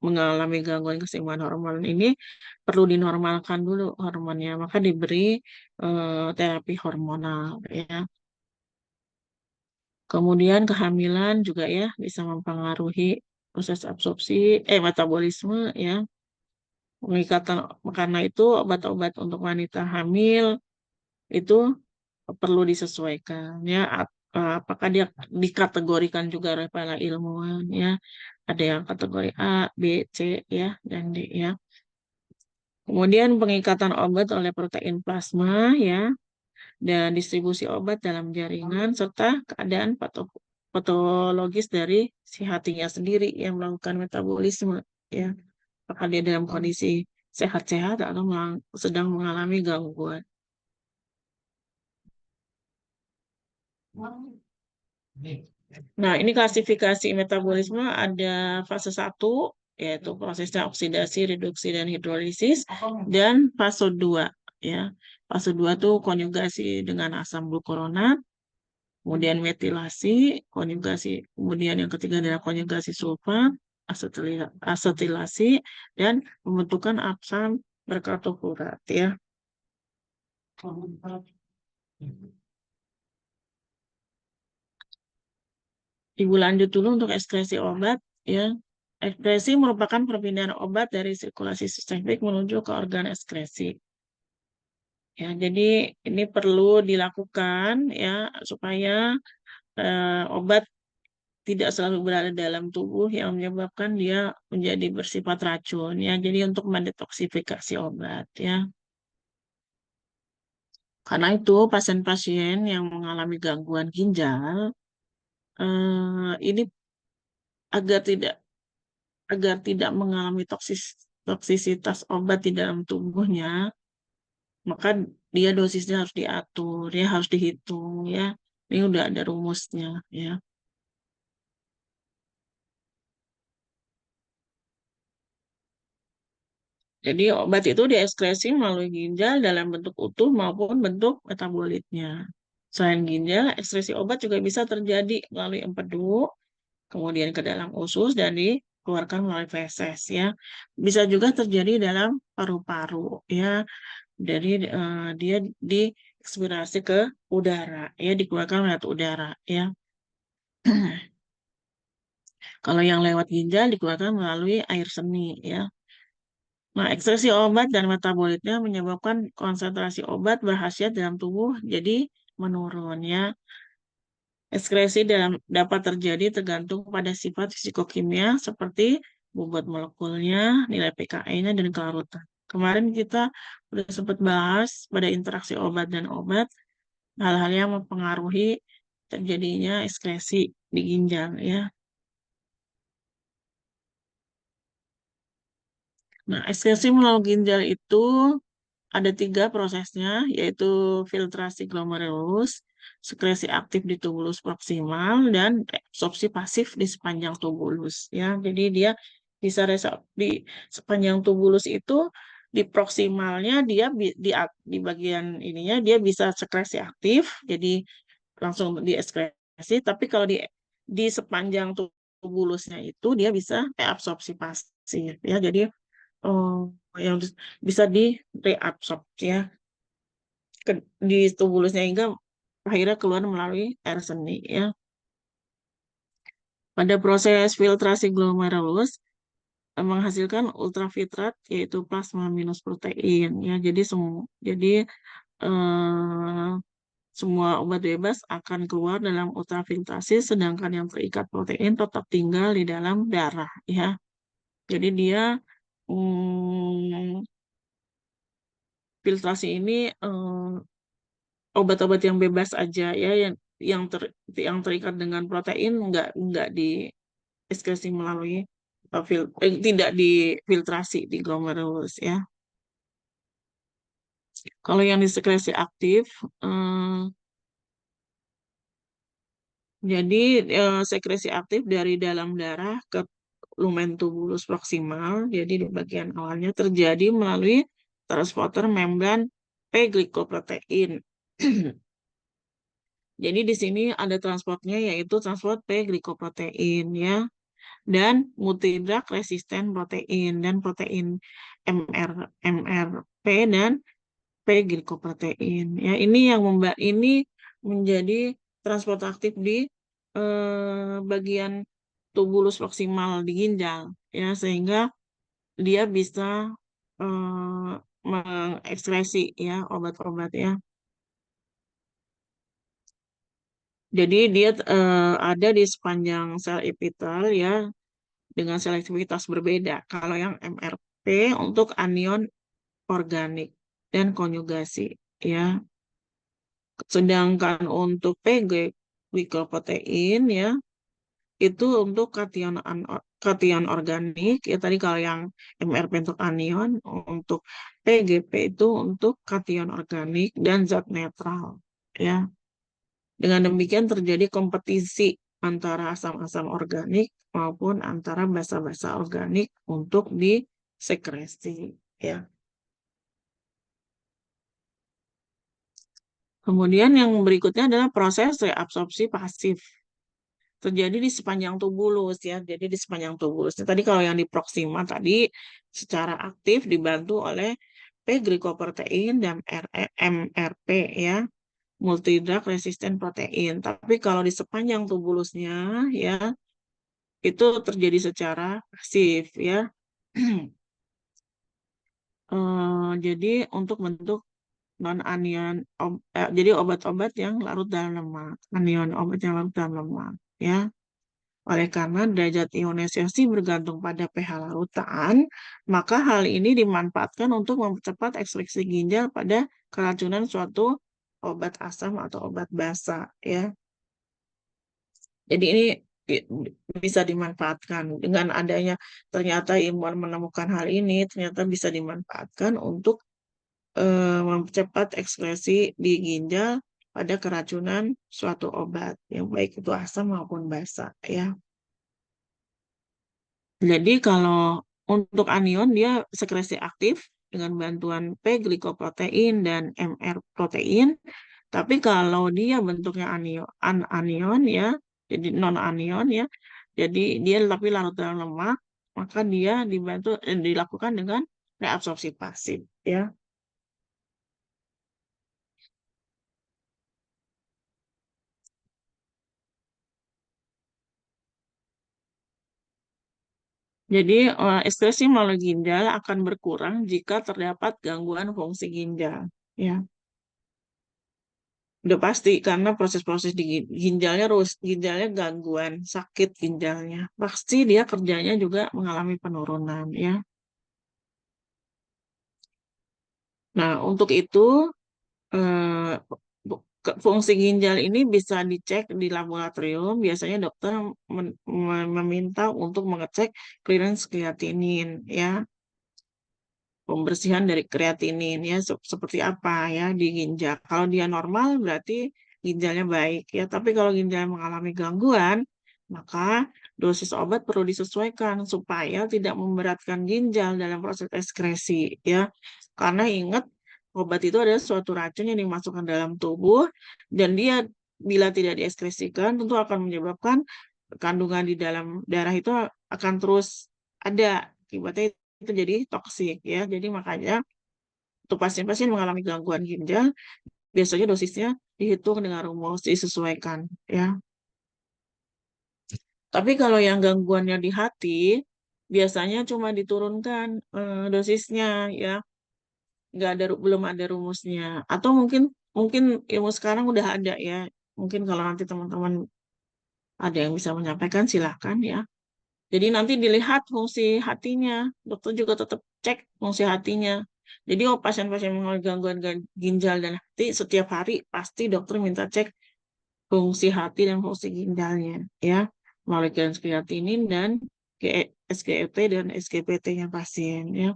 mengalami gangguan keseimbangan hormon ini perlu dinormalkan dulu hormonnya, maka diberi terapi hormonal ya. Kemudian kehamilan juga ya bisa mempengaruhi proses absorpsi metabolisme ya. Pengikatan karena itu obat-obat untuk wanita hamil itu perlu disesuaikan ya apakah dia dikategorikan juga oleh para ilmuwan ya. Ada yang kategori A, B, C ya, dan D ya. Kemudian pengikatan obat oleh protein plasma ya, dan distribusi obat dalam jaringan serta keadaan patologis dari si hatinya sendiri yang melakukan metabolisme ya. Apakah dia dalam kondisi sehat-sehat atau sedang mengalami gangguan. Nah, ini klasifikasi metabolisme ada fase 1, yaitu prosesnya oksidasi, reduksi, dan hidrolisis, dan fase 2. Ya. Fase 2 itu konjugasi dengan asam glukuronat, kemudian metilasi, konjugasi, kemudian yang ketiga adalah konjugasi sulfat, asetilasi, dan pembentukan asam berkarbohidrat. Ya. Ibu lanjut dulu untuk ekskresi obat ya. Ekskresi merupakan perpindahan obat dari sirkulasi sistemik menuju ke organ ekskresi. Ya, jadi ini perlu dilakukan ya supaya obat tidak selalu berada dalam tubuh yang menyebabkan dia menjadi bersifat racun ya. Jadi untuk mendetoksifikasi obat ya. Karena itu pasien-pasien yang mengalami gangguan ginjal ini agar tidak mengalami toksisitas obat di dalam tubuhnya, maka dia dosisnya harus diatur, ya harus dihitung ya. Ini udah ada rumusnya ya. Jadi obat itu diekskresi melalui ginjal dalam bentuk utuh maupun bentuk metabolitnya. Selain ginjal, ekskresi obat juga bisa terjadi melalui empedu, kemudian ke dalam usus dan dikeluarkan melalui feses ya. Bisa juga terjadi dalam paru-paru ya. Dari dia diekspirasi ke udara ya, dikeluarkan lewat udara ya. Kalau yang lewat ginjal dikeluarkan melalui air seni ya. Nah, ekstraksi obat dan metabolitnya menyebabkan konsentrasi obat berkhasiat dalam tubuh jadi menurun ya. Ekskresi dapat terjadi tergantung pada sifat fisikokimia seperti bobot molekulnya, nilai pKi-nya, dan kelarutan. Kemarin kita sudah sempat bahas pada interaksi obat dan obat, hal-hal yang mempengaruhi terjadinya ekskresi di ginjal ya. Nah, ekskresi melalui ginjal itu ada 3 prosesnya, yaitu filtrasi glomerulus, sekresi aktif di tubulus proksimal, dan reabsorpsi pasif di sepanjang tubulus. Ya, jadi dia bisa di sepanjang tubulus itu di proksimalnya dia di bagian ininya dia bisa sekresi aktif, jadi langsung dieskresi. Tapi kalau di sepanjang tubulusnya itu dia bisa reabsorpsi pasif. Ya, jadi yang bisa di reabsorb ya di tubulusnya hingga akhirnya keluar melalui air seni ya. Pada proses filtrasi glomerulus menghasilkan ultrafiltrat yaitu plasma minus protein ya. Eh, semua obat bebas akan keluar dalam ultrafiltrasi sedangkan yang terikat protein tetap tinggal di dalam darah ya. Jadi dia mm, filtrasi ini obat-obat yang bebas aja ya yang ter, yang terikat dengan protein nggak dieskresi melalui tidak difiltrasi di glomerulus ya. Kalau yang disekresi aktif jadi sekresi aktif dari dalam darah ke lumen tubulus proksimal. Jadi di bagian awalnya terjadi melalui transporter membran P-glikoprotein. Jadi di sini ada transportnya yaitu transport P-glikoprotein ya dan multidrug resisten protein dan protein MRP dan P-glikoprotein. Ya, ini yang ini menjadi transport aktif di bagian tubulus proksimal di ginjal ya sehingga dia bisa mengekskresi ya obat-obat ya. Jadi dia ada di sepanjang sel epitel ya dengan selektivitas berbeda. Kalau yang MRP untuk anion organik dan konjugasi ya. Sedangkan untuk PG glycoprotein ya itu untuk kation organik ya tadi kalau yang MRP untuk anion, untuk PGP itu untuk kation organik dan zat netral ya. Dengan demikian terjadi kompetisi antara asam-asam organik maupun antara basa-basa organik untuk disekresi ya. Kemudian yang berikutnya adalah proses reabsorpsi pasif. Terjadi di sepanjang tubulus ya. Jadi di sepanjang tubulus. Tadi kalau yang di proksima tadi secara aktif dibantu oleh P-glikoprotein dan MRP ya, multidrug resistant protein. Tapi kalau di sepanjang tubulusnya ya itu terjadi secara pasif ya. Jadi untuk bentuk non anion jadi obat-obat yang larut dalam lemak, anion obat yang larut dalam lemak ya. Oleh karena derajat ionisasi bergantung pada pH larutan, maka hal ini dimanfaatkan untuk mempercepat ekspresi ginjal pada keracunan suatu obat asam atau obat basa ya. Jadi ini bisa dimanfaatkan dengan adanya ternyata ilmuwan menemukan hal ini ternyata bisa dimanfaatkan untuk mempercepat ekspresi di ginjal pada keracunan suatu obat yang baik itu asam maupun basa ya. Jadi kalau untuk anion dia sekresi aktif dengan bantuan P-glikoprotein dan MR protein. Tapi kalau dia bentuknya anion ya, jadi non anion ya, jadi dia tapi larut dalam lemak, maka dia dilakukan dengan reabsorpsi pasif ya. Jadi ekskresi melalui ginjal akan berkurang jika terdapat gangguan fungsi ginjal ya. Udah pasti karena proses-proses di ginjalnya ginjalnya gangguan, sakit ginjalnya. Pasti dia kerjanya juga mengalami penurunan ya. Nah, untuk itu eh, fungsi ginjal ini bisa dicek di laboratorium. Biasanya dokter meminta untuk mengecek clearance kreatinin ya. Pembersihan dari kreatinin ya seperti apa ya di ginjal. Kalau dia normal berarti ginjalnya baik ya. Tapi kalau ginjal mengalami gangguan, maka dosis obat perlu disesuaikan supaya tidak memberatkan ginjal dalam proses ekskresi ya. Karena ingat obat itu adalah suatu racun yang dimasukkan dalam tubuh dan dia bila tidak diekskresikan tentu akan menyebabkan kandungan di dalam darah itu akan terus ada akibatnya itu jadi toksik ya. Jadi makanya untuk pasien-pasien mengalami gangguan ginjal, biasanya dosisnya dihitung dengan rumus disesuaikan ya. Tapi kalau yang gangguannya di hati, biasanya cuma diturunkan dosisnya ya, nggak ada belum ada rumusnya. Atau mungkin mungkin ilmu sekarang udah ada ya. Mungkin kalau nanti teman-teman ada yang bisa menyampaikan silahkan ya. Jadi nanti dilihat fungsi hatinya. Dokter juga tetap cek fungsi hatinya. Jadi pasien-pasien mengalami gangguan ginjal dan hati setiap hari pasti dokter minta cek fungsi hati dan fungsi ginjalnya ya melalui kreatinin dan SGLT dan SGPT-nya pasien ya.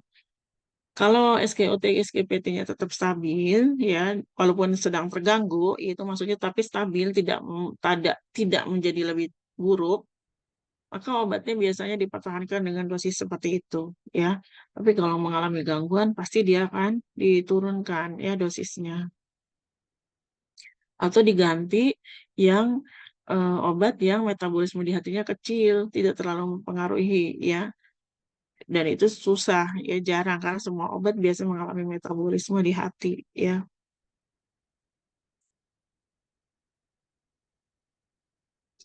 Kalau SGOT SGPT-nya tetap stabil ya walaupun sedang terganggu itu maksudnya tapi stabil tidak menjadi lebih buruk maka obatnya biasanya dipertahankan dengan dosis seperti itu ya. Tapi kalau mengalami gangguan pasti dia akan diturunkan ya dosisnya atau diganti yang obat yang metabolisme di hatinya kecil, tidak terlalu mempengaruhi ya. Dan itu susah ya jarang karena semua obat biasa mengalami metabolisme di hati ya.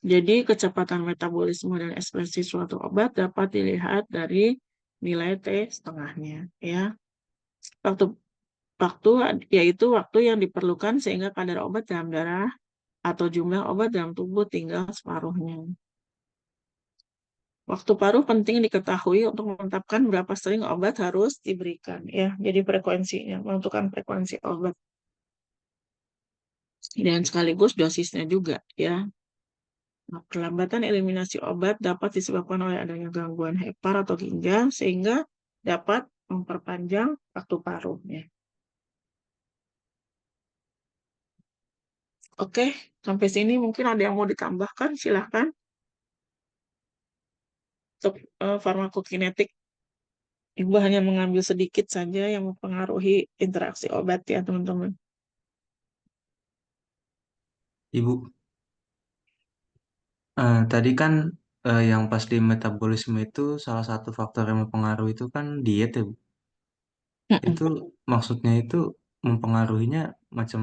Jadi kecepatan metabolisme dan ekspresi suatu obat dapat dilihat dari nilai T setengahnya ya. Waktu waktu yaitu waktu yang diperlukan sehingga kadar obat dalam darah atau jumlah obat dalam tubuh tinggal separuhnya. Waktu paruh penting diketahui untuk menetapkan berapa sering obat harus diberikan ya. Jadi frekuensinya, menentukan frekuensi obat dan sekaligus dosisnya juga ya. Nah, kelambatan eliminasi obat dapat disebabkan oleh adanya gangguan hepar atau ginjal sehingga dapat memperpanjang waktu paruhnya. Oke, sampai sini mungkin ada yang mau ditambahkan, silahkan. Untuk farmakokinetik, Ibu hanya mengambil sedikit saja yang mempengaruhi interaksi obat ya, teman-teman. Ibu, tadi kan yang pas di metabolisme itu salah satu faktor yang mempengaruhi itu kan diet ya, Bu. Mm-mm. Itu maksudnya itu mempengaruhinya macam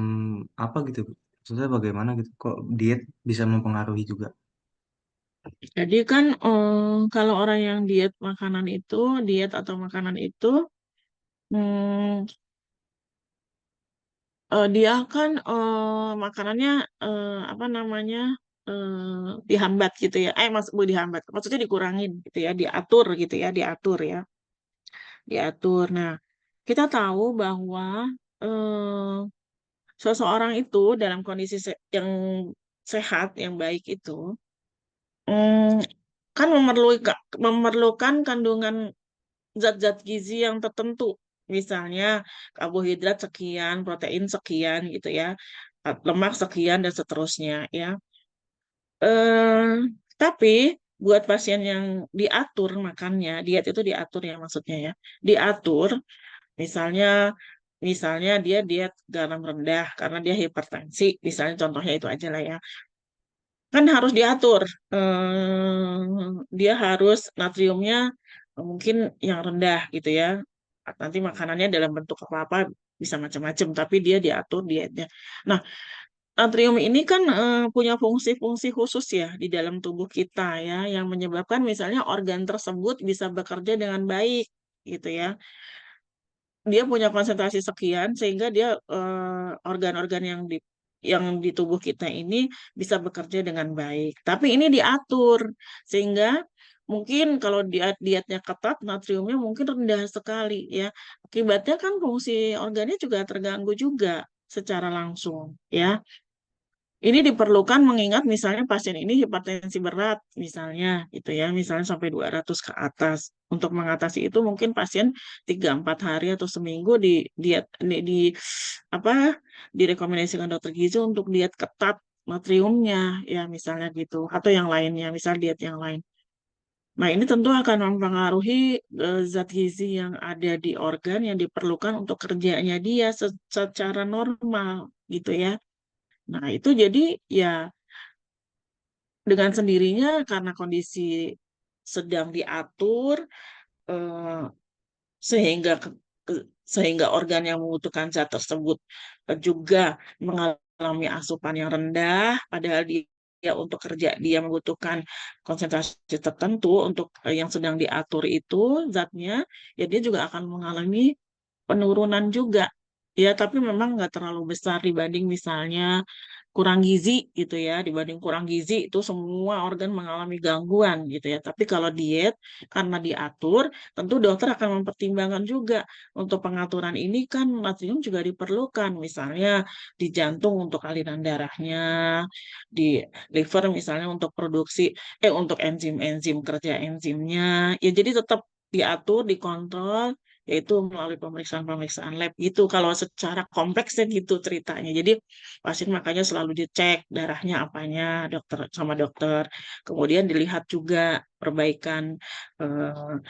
apa gitu, Bu? Maksudnya bagaimana gitu? Kok diet bisa mempengaruhi juga? Jadi kan kalau orang yang diet atau makanan itu, hmm, dia kan makanannya apa namanya dihambat gitu ya. Dihambat, maksudnya dikurangin gitu ya, diatur gitu ya, diatur. Nah, kita tahu bahwa seseorang itu dalam kondisi yang sehat, yang baik itu, mm, kan memerlukan kandungan zat-zat gizi yang tertentu. Misalnya karbohidrat sekian, protein sekian gitu ya, lemak sekian dan seterusnya ya. Eh, tapi buat pasien yang diatur makannya, diet itu diatur ya maksudnya ya. Diatur, misalnya misalnya dia diet garam rendah karena dia hipertensi, misalnya contohnya itu aja lah ya. Kan harus diatur. Dia harus natriumnya mungkin yang rendah gitu ya. Nanti makanannya dalam bentuk apa-apa bisa macam-macam, tapi dia diatur dietnya. Nah, natrium ini kan punya fungsi-fungsi khusus ya di dalam tubuh kita ya, yang menyebabkan misalnya organ tersebut bisa bekerja dengan baik gitu ya. Dia punya konsentrasi sekian sehingga dia organ-organ yang di tubuh kita ini bisa bekerja dengan baik. Tapi ini diatur sehingga mungkin kalau dietnya ketat natriumnya mungkin rendah sekali ya. Akibatnya kan fungsi organnya juga terganggu juga secara langsung ya. Ini diperlukan mengingat misalnya pasien ini hipertensi berat misalnya gitu ya, misalnya sampai 200 ke atas. Untuk mengatasi itu mungkin pasien 3-4 hari atau seminggu di diet apa direkomendasikan dokter gizi untuk diet ketat natriumnya ya misalnya gitu atau yang lainnya, misal diet yang lain. Nah, ini tentu akan mempengaruhi zat gizi yang ada di organ yang diperlukan untuk kerjanya dia secara normal gitu ya. Nah, itu jadi ya dengan sendirinya karena kondisi sedang diatur eh, sehingga sehingga organ yang membutuhkan zat tersebut juga mengalami asupan yang rendah padahal dia untuk kerja dia membutuhkan konsentrasi tertentu untuk yang sedang diatur itu zatnya ya dia juga akan mengalami penurunan juga. Ya, tapi memang nggak terlalu besar dibanding misalnya kurang gizi gitu ya. Dibanding kurang gizi itu semua organ mengalami gangguan gitu ya. Tapi kalau diet karena diatur, tentu dokter akan mempertimbangkan juga untuk pengaturan ini kan natrium juga diperlukan. Misalnya di jantung untuk aliran darahnya, di liver misalnya untuk untuk enzim-enzim kerja enzimnya. Ya jadi tetap diatur, dikontrol yaitu melalui pemeriksaan-pemeriksaan lab gitu. Kalau secara kompleksnya gitu ceritanya. Jadi pasien makanya selalu dicek darahnya apanya sama dokter. Kemudian dilihat juga perbaikan eh,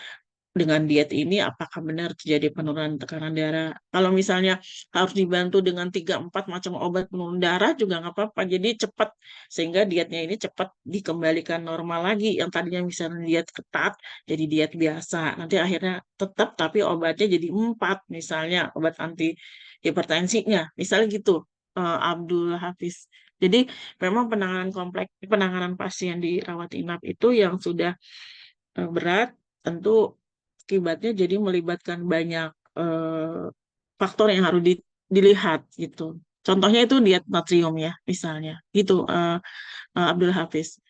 dengan diet ini apakah benar terjadi penurunan tekanan darah. Kalau misalnya harus dibantu dengan 3-4 macam obat penurun darah juga nggak apa-apa. Jadi cepat sehingga dietnya ini cepat dikembalikan normal lagi. Yang tadinya misalnya diet ketat jadi diet biasa. Nanti akhirnya tetap tapi obatnya jadi 4 misalnya obat anti hipertensinya. Misalnya gitu. Abdul Hafiz. Jadi memang penanganan pasien di rawat inap itu yang sudah berat tentu akibatnya jadi melibatkan banyak faktor yang harus dilihat gitu. Contohnya itu diet natrium ya, misalnya. Gitu, Abdul Hafiz.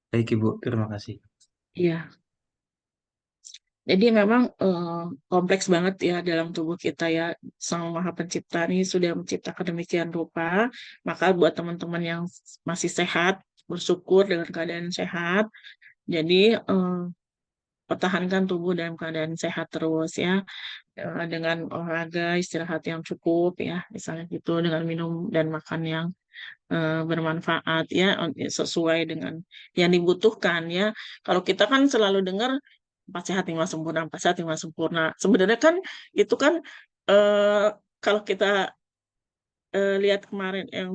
Baik Ibu, terima kasih. Iya. Jadi memang kompleks banget ya dalam tubuh kita ya. Sang Maha Pencipta ini sudah menciptakan demikian rupa. Maka buat teman-teman yang masih sehat, bersyukur dengan keadaan sehat. Jadi pertahankan tubuh dalam keadaan sehat terus ya. Dengan olahraga, istirahat yang cukup ya, misalnya gitu, dengan minum dan makan yang bermanfaat ya, sesuai dengan yang dibutuhkan ya. Kalau kita kan selalu dengar empat sehat lima sempurna, empat sehat lima sempurna. Sebenarnya kan itu kan eh, kalau kita lihat kemarin yang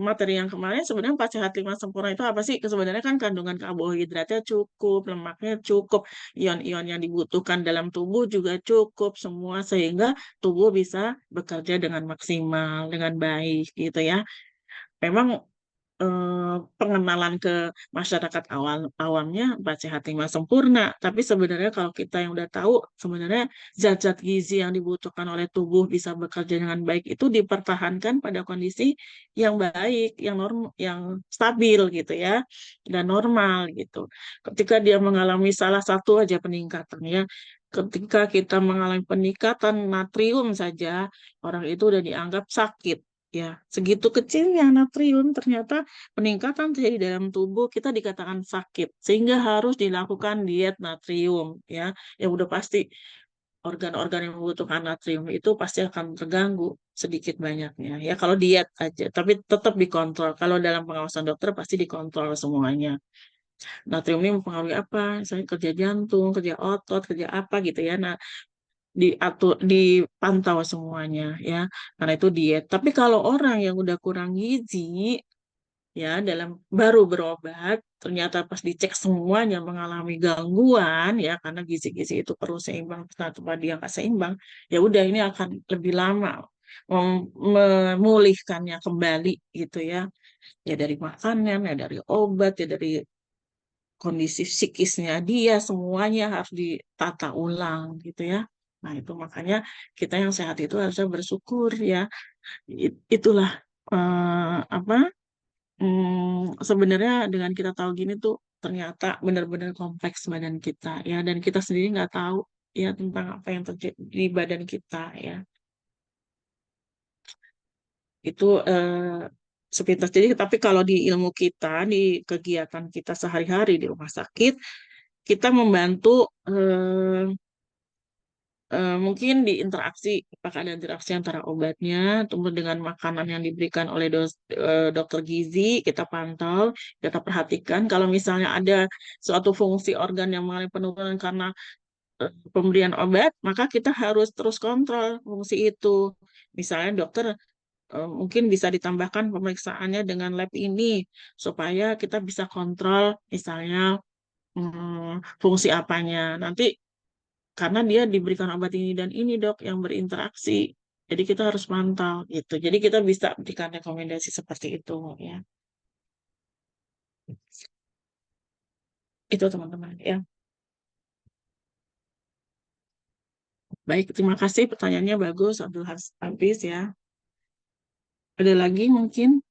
materi yang kemarin, sebenarnya empat sehat lima sempurna itu apa sih? Sebenarnya kan kandungan karbohidratnya cukup, lemaknya cukup, ion-ion yang dibutuhkan dalam tubuh juga cukup semua, sehingga tubuh bisa bekerja dengan maksimal, dengan baik gitu ya. Memang pengenalan ke masyarakat awamnya empat sehat lima sempurna. Tapi sebenarnya kalau kita yang udah tahu, sebenarnya zat-zat gizi yang dibutuhkan oleh tubuh bisa bekerja dengan baik itu dipertahankan pada kondisi yang baik, yang yang stabil gitu ya, dan normal gitu. Ketika dia mengalami salah satu aja peningkatan ya, ketika kita mengalami peningkatan natrium saja, orang itu udah dianggap sakit. Ya, segitu kecilnya natrium ternyata peningkatan terjadi dalam tubuh kita dikatakan sakit sehingga harus dilakukan diet natrium ya. Ya udah pasti organ-organ yang membutuhkan natrium itu pasti akan terganggu sedikit banyaknya ya kalau diet aja, tapi tetap dikontrol. Kalau dalam pengawasan dokter pasti dikontrol semuanya. Natrium ini mempengaruhi apa, misalnya kerja jantung, kerja otot, kerja apa gitu ya. Nah, diatur, dipantau semuanya ya, karena itu diet. Tapi kalau orang yang udah kurang gizi ya, dalam baru berobat ternyata pas dicek semuanya mengalami gangguan ya, karena gizi-gizi itu perlu seimbang, satu dia nggak seimbang, ya udah ini akan lebih lama memulihkannya kembali gitu ya, ya dari makanan ya dari obat ya dari kondisi psikisnya dia, semuanya harus ditata ulang gitu ya. Nah itu makanya kita yang sehat itu harusnya bersyukur ya. Itulah apa, sebenarnya dengan kita tahu gini tuh ternyata benar-benar kompleks badan kita ya, dan kita sendiri nggak tahu ya tentang apa yang terjadi di badan kita ya. Itu sepintas. Jadi tapi kalau di ilmu kita, di kegiatan kita sehari-hari di rumah sakit, kita membantu mungkin di interaksi, apakah ada interaksi antara obatnya, tumbuh dengan makanan yang diberikan oleh dokter gizi, kita pantau, kita perhatikan. Kalau misalnya ada suatu fungsi organ yang mengalami penurunan karena pemberian obat, maka kita harus terus kontrol fungsi itu. Misalnya dokter mungkin bisa ditambahkan pemeriksaannya dengan lab ini, supaya kita bisa kontrol misalnya fungsi apanya. Nanti karena dia diberikan obat ini dan ini dok yang berinteraksi. Jadi kita harus mantau gitu. Jadi kita bisa berikan rekomendasi seperti itu ya. Itu teman-teman ya. Baik, terima kasih pertanyaannya bagus Abdul Hafiz ya. Ada lagi mungkin?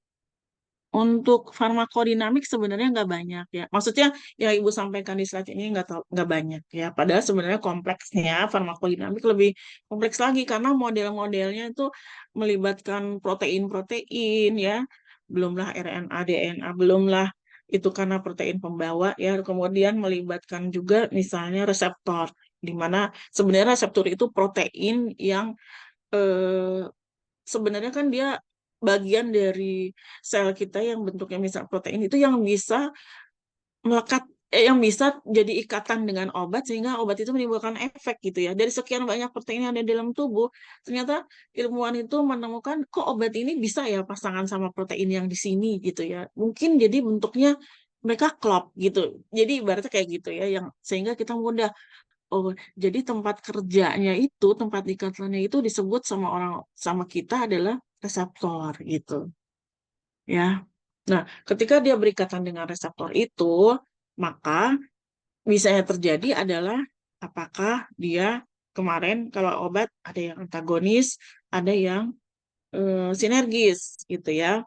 Untuk farmakodinamik sebenarnya nggak banyak ya. Maksudnya yang Ibu sampaikan di slide ini nggak banyak ya. Padahal sebenarnya kompleksnya farmakodinamik lebih kompleks lagi karena model-modelnya itu melibatkan protein-protein ya. Belumlah RNA, DNA, belumlah itu karena protein pembawa ya. Kemudian melibatkan juga misalnya reseptor, di mana sebenarnya reseptor itu protein yang eh, sebenarnya kan dia bagian dari sel kita yang bentuknya misal protein itu yang bisa melekat, yang bisa jadi ikatan dengan obat sehingga obat itu menimbulkan efek gitu ya. Dari sekian banyak protein yang ada di dalam tubuh, ternyata ilmuwan itu menemukan kok obat ini bisa ya pasangan sama protein yang di sini gitu ya. Mungkin jadi bentuknya mereka klop gitu. Jadi ibaratnya kayak gitu ya, yang sehingga kita mudah, oh, jadi tempat kerjanya itu, tempat ikatannya itu disebut sama orang, sama kita adalah reseptor gitu, ya. Nah, ketika dia berikatan dengan reseptor itu, maka bisa yang terjadi adalah apakah dia kemarin kalau obat ada yang antagonis, ada yang sinergis gitu ya.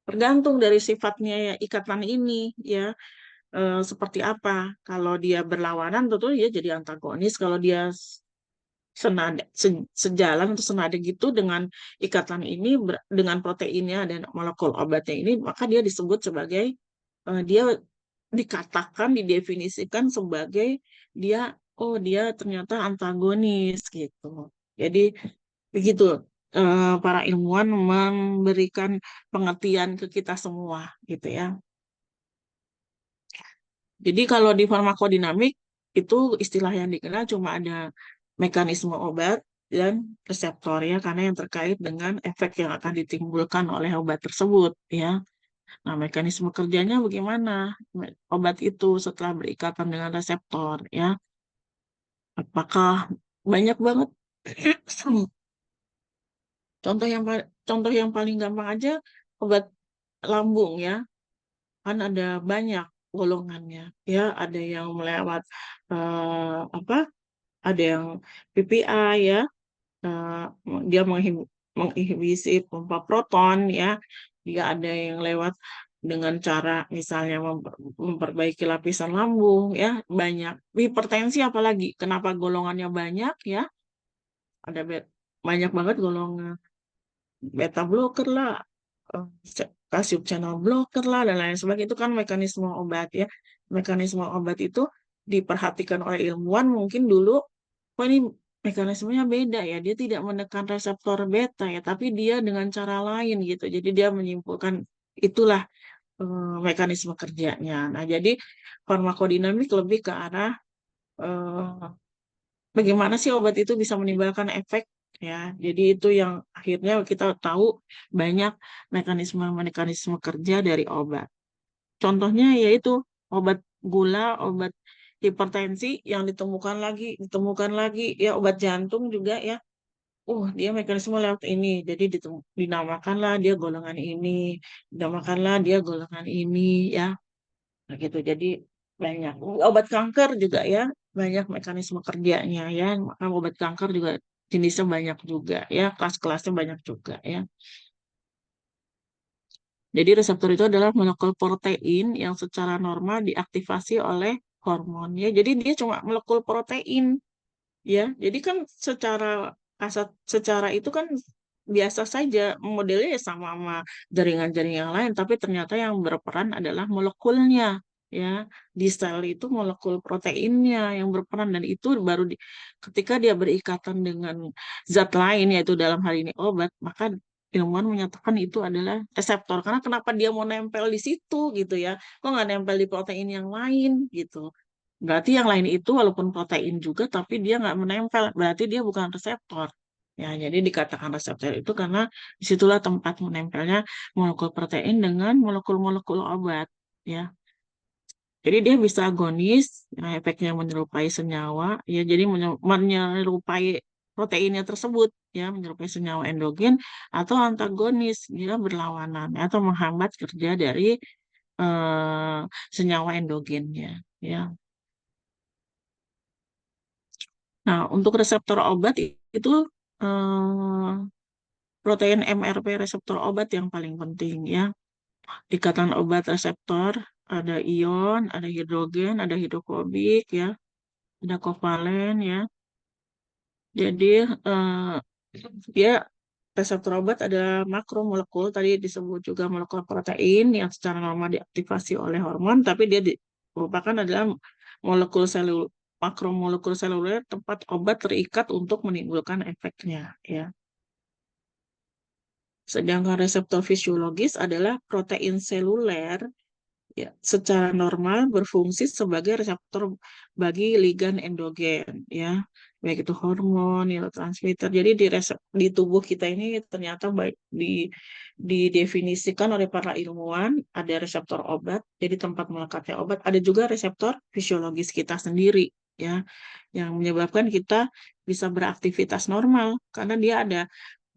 Tergantung dari sifatnya ya, ikatan ini ya, seperti apa. Kalau dia berlawanan tentu dia jadi antagonis. Kalau dia senada sejalan atau senada gitu dengan ikatan ini dengan proteinnya dan molekul obatnya ini, maka dia disebut sebagai dia dikatakan didefinisikan sebagai dia, oh dia ternyata antagonis gitu. Jadi begitu para ilmuwan memberikan pengertian ke kita semua gitu ya. Jadi kalau di farmakodinamik itu istilah yang dikenal cuma ada mekanisme obat dan reseptor ya, karena yang terkait dengan efek yang akan ditimbulkan oleh obat tersebut ya. Nah, mekanisme kerjanya bagaimana? Obat itu setelah berikatan dengan reseptor ya, apakah banyak banget contoh yang paling gampang aja obat lambung ya, kan ada banyak golongannya ya, ada yang melewat apa, ada yang PPI ya, eh, dia menginhibisi pompa proton ya, dia ada yang lewat dengan cara misalnya memperbaiki lapisan lambung ya, banyak. Hipertensi apalagi, kenapa golongannya banyak ya, ada banyak banget golongan, beta blocker lah, eh, kalsium channel blocker lah, dan lain sebagainya. Itu kan mekanisme obat ya. Mekanisme obat itu diperhatikan oleh ilmuwan mungkin dulu, oh ini mekanismenya beda ya, dia tidak menekan reseptor beta ya, tapi dia dengan cara lain gitu. Jadi dia menyimpulkan itulah mekanisme kerjanya. Nah, jadi farmakodinamik lebih ke arah eh, bagaimana sih obat itu bisa menimbulkan efek ya. Jadi itu yang akhirnya kita tahu banyak mekanisme-mekanisme kerja dari obat. Contohnya yaitu obat gula, obat hipertensi yang ditemukan lagi ya, obat jantung juga ya. Dia mekanisme lewat ini. Jadi dinamakanlah dia golongan ini, dinamakanlah dia golongan ini ya. Nah, gitu. Jadi banyak. Obat kanker juga ya, banyak mekanisme kerjanya ya. Maka obat kanker juga jenisnya banyak juga ya, kelas-kelasnya banyak juga ya. Jadi reseptor itu adalah molekul protein yang secara normal diaktifasi oleh hormon ya. Jadi dia cuma molekul protein ya. Jadi kan secara kasat secara itu kan biasa saja, modelnya ya sama jaringan-jaringan yang lain, tapi ternyata yang berperan adalah molekulnya ya. Di sel itu molekul proteinnya yang berperan, dan itu baru ketika dia berikatan dengan zat lain yaitu dalam hal ini obat, maka ilmuwan menyatakan itu adalah reseptor. Karena kenapa dia mau nempel di situ gitu ya? Kok nggak nempel di protein yang lain gitu? Berarti yang lain itu walaupun protein juga, tapi dia nggak menempel. Berarti dia bukan reseptor. Ya, jadi dikatakan reseptor itu karena disitulah tempat menempelnya molekul protein dengan molekul-molekul obat. Ya, jadi dia bisa agonis, nah, efeknya menyerupai senyawa. Ya, jadi menyerupai proteinnya tersebut, ya, menyerupai senyawa endogen, atau antagonis, dia berlawanan atau menghambat kerja dari eh, senyawa endogennya. Ya. Nah, untuk reseptor obat itu eh, protein MRP reseptor obat yang paling penting ya. Ikatan obat reseptor ada ion, ada hidrogen, ada hidrofobik ya, ada kovalen ya. Jadi dia reseptor obat ada makromolekul, tadi disebut juga molekul protein yang secara normal diaktifasi oleh hormon, tapi dia merupakan adalah molekul selul makromolekul seluler tempat obat terikat untuk menimbulkan efeknya ya. Sedangkan reseptor fisiologis adalah protein seluler ya, secara normal berfungsi sebagai reseptor bagi ligan endogen ya, baik itu hormon, neurotransmitter. Jadi di tubuh kita ini ternyata baik didefinisikan oleh para ilmuwan ada reseptor obat, jadi tempat melekatnya obat, ada juga reseptor fisiologis kita sendiri ya, yang menyebabkan kita bisa beraktivitas normal karena dia ada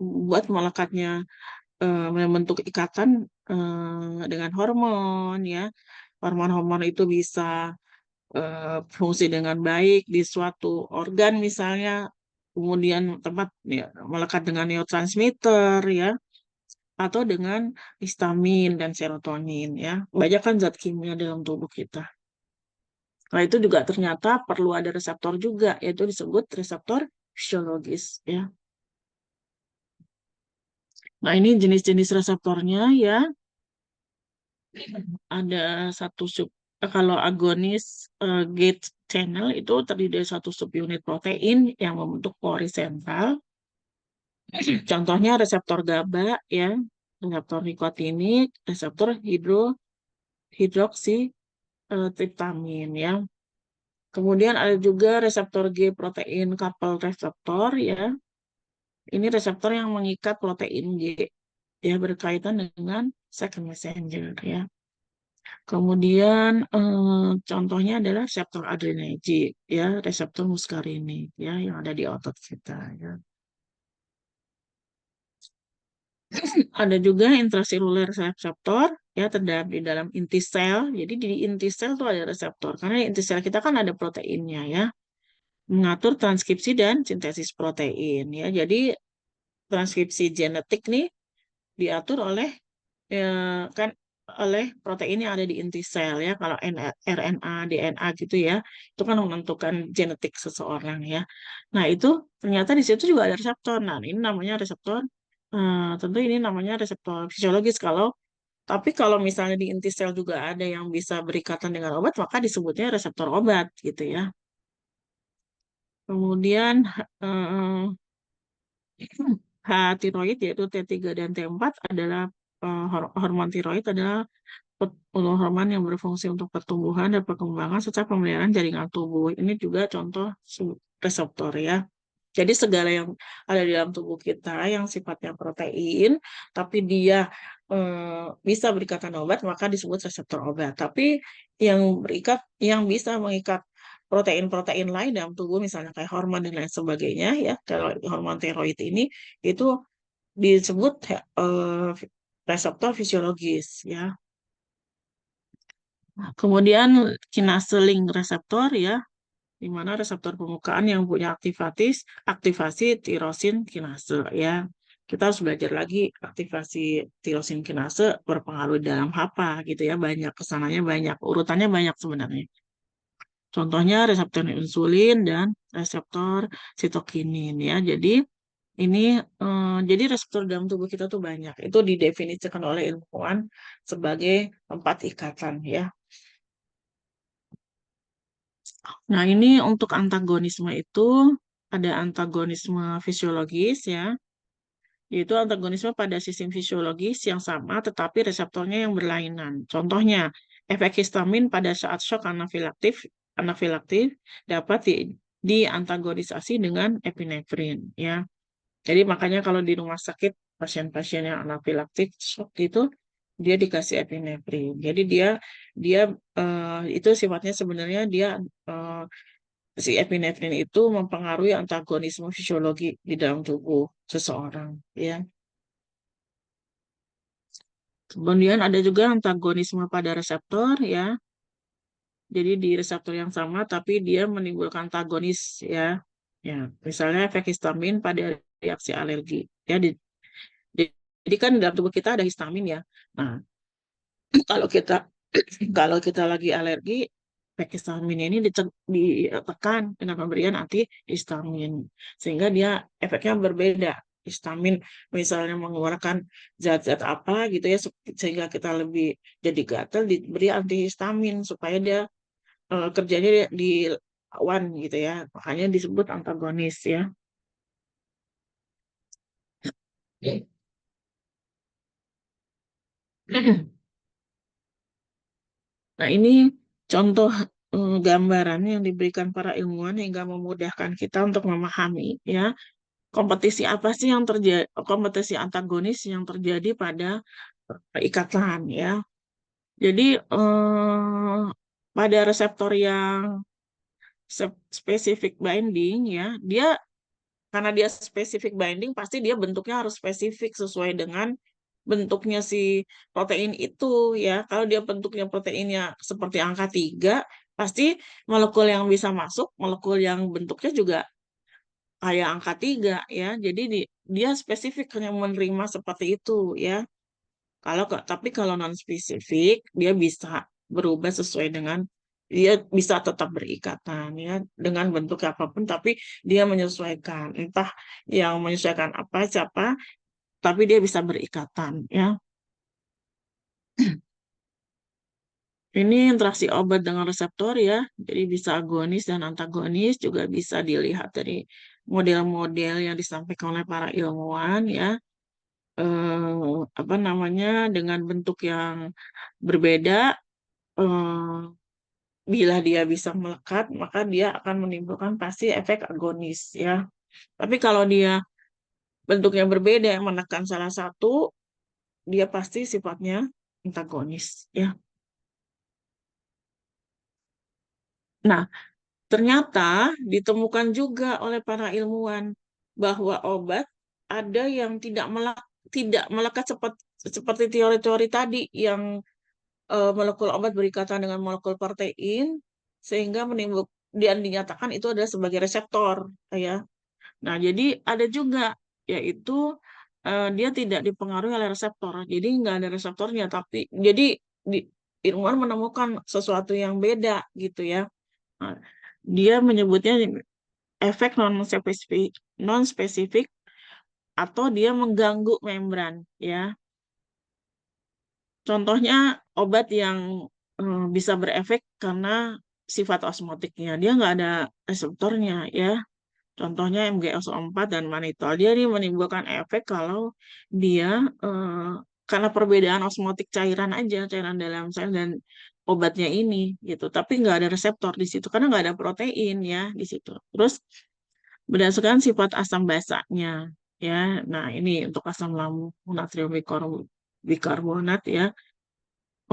buat melekatnya membentuk ikatan dengan hormon ya. Hormon-hormon itu bisa fungsi dengan baik di suatu organ misalnya, kemudian tempat ya, melekat dengan neurotransmitter ya, atau dengan histamin dan serotonin ya. Banyak kan zat kimia dalam tubuh kita. Nah, itu juga ternyata perlu ada reseptor juga, yaitu disebut reseptor fisiologis ya. Nah, ini jenis-jenis reseptornya ya. Ada satu sub, kalau agonis gate channel itu terdiri dari satu subunit protein yang membentuk pori sentral. Contohnya reseptor GABA ya, reseptor nikotinik, reseptor hidroksi triptamin ya. Kemudian ada juga reseptor G protein coupled reseptor ya. Ini reseptor yang mengikat protein G ya, berkaitan dengan second messenger ya. Kemudian contohnya adalah reseptor adrenergic ya, reseptor muskarinik ya yang ada di otot kita ya. Ada juga intraseluler reseptor ya, terdapat di dalam inti sel. Jadi di inti sel tuh ada reseptor karena di inti sel kita kan ada proteinnya ya, mengatur transkripsi dan sintesis protein ya. Jadi transkripsi genetik nih diatur oleh ya, kan oleh protein yang ada di inti sel ya. Kalau RNA, DNA gitu ya, itu kan menentukan genetik seseorang ya. Nah, itu ternyata di situ juga ada reseptor. Nah, ini namanya reseptor tentu ini namanya reseptor fisiologis tapi kalau misalnya di inti sel juga ada yang bisa berikatan dengan obat, maka disebutnya reseptor obat gitu ya. Kemudian eh, H tiroid yaitu T3 dan T4 adalah hormon tiroid adalah hormon yang berfungsi untuk pertumbuhan dan perkembangan serta pemeliharaan jaringan tubuh. Ini juga contoh reseptor ya. Jadi segala yang ada di dalam tubuh kita yang sifatnya protein, tapi dia bisa berikatan obat, maka disebut reseptor obat. Tapi yang bisa mengikat protein-protein lain dalam tubuh, misalnya kayak hormon dan lain sebagainya, ya, kalau hormon tiroid ini itu disebut reseptor fisiologis, ya. Kemudian kinase link reseptor, ya, di mana reseptor pembukaan yang punya aktivasi tirosin kinase ya. Kita harus belajar lagi aktivasi tirosin kinase berpengaruh dalam apa gitu ya, banyak kesananya banyak, urutannya banyak sebenarnya. Contohnya reseptor insulin dan reseptor sitokinin ya. Ini jadi reseptor dalam tubuh kita tuh banyak. Itu didefinisikan oleh ilmuwan sebagai tempat ikatan ya. Nah, ini untuk antagonisme itu ada antagonisme fisiologis ya, yaitu antagonisme pada sistem fisiologis yang sama tetapi reseptornya yang berlainan. Contohnya, efek histamin pada saat shock anafilaktif dapat diantagonisasi dengan epinefrin ya. Jadi makanya kalau di rumah sakit pasien-pasien yang anafilaktik shock itu dia dikasih epinefrin. Jadi dia dia itu sifatnya sebenarnya dia si epinefrin itu mempengaruhi antagonisme fisiologi di dalam tubuh seseorang, ya. Kemudian ada juga antagonisme pada reseptor, ya. Jadi di reseptor yang sama, tapi dia menimbulkan antagonis, ya. Ya, misalnya efek histamin pada reaksi alergi, ya. Jadi kan dalam tubuh kita ada histamin, ya. Nah, kalau kita kalau kita lagi alergi, efek histamin ini ditekan dengan pemberian antihistamin sehingga dia efeknya berbeda. Histamin misalnya mengeluarkan zat-zat apa gitu ya sehingga kita lebih jadi gatal, diberi antihistamin supaya dia kerjanya di lawan gitu ya. Makanya disebut antagonis ya. Nah, ini contoh gambaran yang diberikan para ilmuwan hingga memudahkan kita untuk memahami ya kompetisi apa sih yang terjadi, kompetisi antagonis yang terjadi pada ikatan ya. Jadi pada reseptor yang spesifik binding ya, dia karena dia spesifik binding pasti dia bentuknya harus spesifik sesuai dengan bentuknya si protein itu ya. Kalau dia bentuknya proteinnya seperti angka 3, pasti molekul yang bisa masuk, molekul yang bentuknya juga kayak angka 3 ya. Jadi dia spesifik hanya menerima seperti itu ya. Tapi kalau non spesifik dia bisa berubah sesuai dengan dia bisa tetap berikatan ya dengan bentuk apapun tapi dia menyesuaikan entah yang menyesuaikan apa siapa tapi dia bisa berikatan ya. Ini interaksi obat dengan reseptor ya. Jadi bisa agonis dan antagonis juga bisa dilihat dari model-model yang disampaikan oleh para ilmuwan ya. Apa namanya dengan bentuk yang berbeda eh, bila dia bisa melekat maka dia akan menimbulkan pasti efek agonis ya. Tapi kalau dia bentuknya berbeda yang menekan salah satu dia pasti sifatnya antagonis ya. Nah, ternyata ditemukan juga oleh para ilmuwan bahwa obat ada yang tidak melekat seperti teori-teori tadi yang molekul obat berikatan dengan molekul protein sehingga dan dinyatakan itu adalah sebagai reseptor ya. Nah, jadi ada juga yaitu dia tidak dipengaruhi oleh reseptor. Jadi nggak ada reseptornya tapi jadi ilmuwan menemukan sesuatu yang beda gitu ya. Nah, dia menyebutnya efek non spesifik atau dia mengganggu membran ya. Contohnya obat yang bisa berefek karena sifat osmotiknya. Dia nggak ada reseptornya ya. Contohnya MgSO4 dan manitol. Dia ini menimbulkan efek kalau dia karena perbedaan osmotik cairan aja, cairan dalam sel dan obatnya ini gitu. Tapi nggak ada reseptor di situ karena nggak ada protein ya di situ. Terus berdasarkan sifat asam basanya ya. Nah, ini untuk asam lambung natrium bikarbonat ya.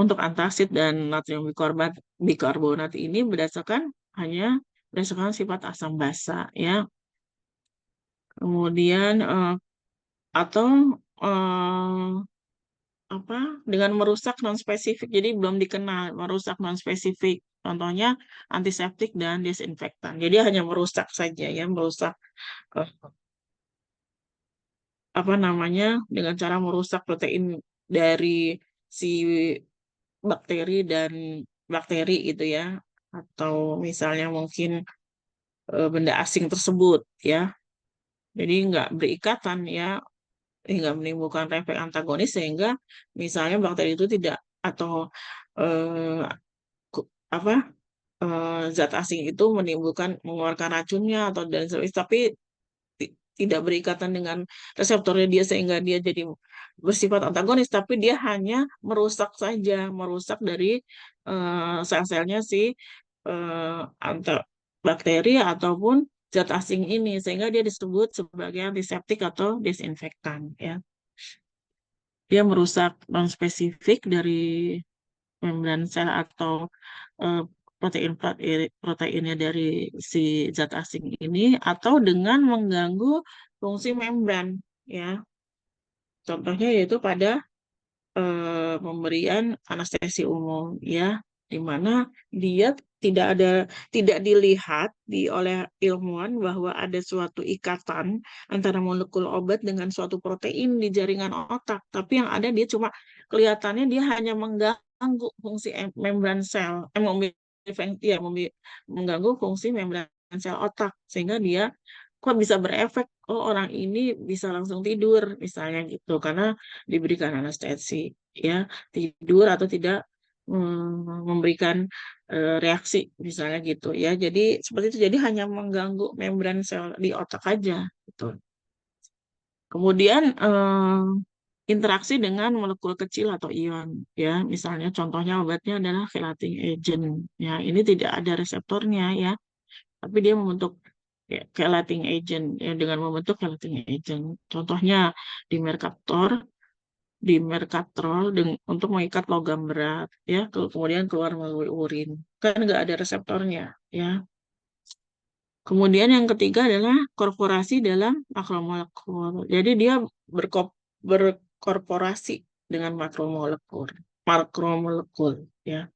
Untuk antasid dan natrium bikarbonat ini hanya berdasarkan sifat asam basa ya. Kemudian atau eh, apa dengan merusak non spesifik. Jadi belum dikenal merusak non spesifik. Contohnya antiseptik dan desinfektan. Jadi hanya merusak saja ya, merusak eh, apa namanya dengan cara merusak protein dari si bakteri itu ya atau misalnya mungkin benda asing tersebut ya jadi nggak berikatan ya hingga menimbulkan efek antagonis sehingga misalnya bakteri itu tidak atau eh, apa zat asing itu mengeluarkan racunnya atau dan sebagainya tapi tidak berikatan dengan reseptornya dia sehingga dia jadi bersifat antagonis, tapi dia hanya merusak saja, merusak dari sel-selnya si bakteri ataupun zat asing ini, sehingga dia disebut sebagai antiseptik atau desinfektan. Ya, dia merusak non-spesifik dari membran sel atau eh, proteinnya dari si zat asing ini atau dengan mengganggu fungsi membran ya. Contohnya yaitu pada pemberian anestesi umum ya di mana dia tidak dilihat oleh ilmuwan bahwa ada suatu ikatan antara molekul obat dengan suatu protein di jaringan otak tapi yang ada dia cuma kelihatannya dia hanya mengganggu fungsi membran sel mengganggu fungsi membran sel otak sehingga dia kok bisa berefek oh orang ini bisa langsung tidur misalnya gitu karena diberikan anestesi ya tidur atau tidak memberikan reaksi misalnya gitu ya jadi seperti itu jadi hanya mengganggu membran sel di otak aja gitu kemudian interaksi dengan molekul kecil atau ion ya misalnya contohnya obatnya adalah chelating agent ya ini tidak ada reseptornya ya tapi dia membentuk chelating agent ya dengan membentuk chelating agent contohnya di Mercator di Mercatrol untuk mengikat logam berat ya kemudian keluar melalui urin kan nggak ada reseptornya ya kemudian yang ketiga adalah korporasi dalam makromolekul jadi dia berkorporasi dengan makromolekul ya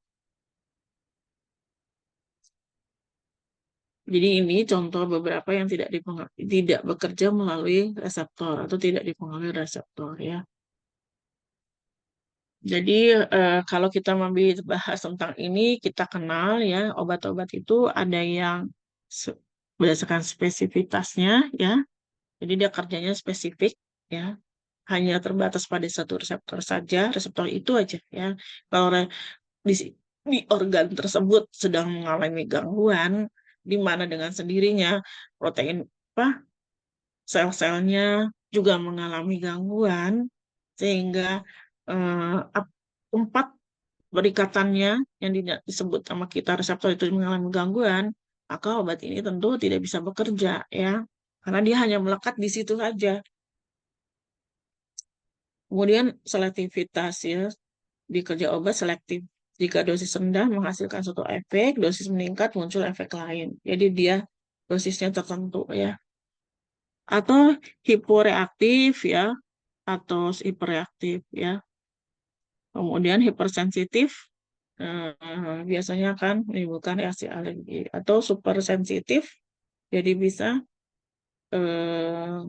Jadi ini contoh beberapa yang tidak bekerja melalui reseptor atau tidak dipengaruhi reseptor ya. Jadi kalau kita bahas tentang ini, kita kenal ya obat-obat itu ada yang berdasarkan spesifitasnya ya. Jadi dia kerjanya spesifik ya, hanya terbatas pada satu reseptor saja, reseptor itu aja ya. Kalau di, di organ tersebut sedang mengalami gangguan, di mana dengan sendirinya protein apa sel-selnya juga mengalami gangguan, sehingga tempat berikatannya yang disebut sama kita reseptor itu mengalami gangguan, maka obat ini tentu tidak bisa bekerja ya, karena dia hanya melekat di situ saja. Kemudian selektivitas ya, di kerja obat selektif. Jika dosis rendah menghasilkan suatu efek, dosis meningkat muncul efek lain. Jadi dia dosisnya tertentu ya. Atau hiporeaktif ya, atau hiperreaktif ya. Kemudian hipersensitif biasanya akan menimbulkan reaksi alergi atau supersensitif. Jadi bisa eh,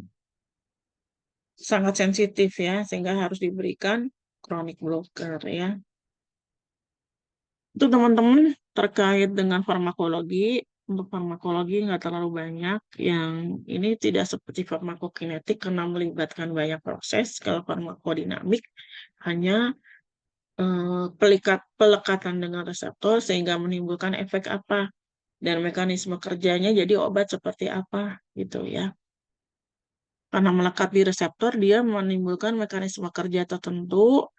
sangat sensitif ya, sehingga harus diberikan chronic blocker ya. Untuk teman-teman terkait dengan farmakologi, untuk farmakologi nggak terlalu banyak. Yang ini tidak seperti farmakokinetik karena melibatkan banyak proses. Kalau farmakodinamik hanya pelekatan dengan reseptor sehingga menimbulkan efek apa dan mekanisme kerjanya jadi obat seperti apa gitu ya. Karena melekat di reseptor dia menimbulkan mekanisme kerja tertentu,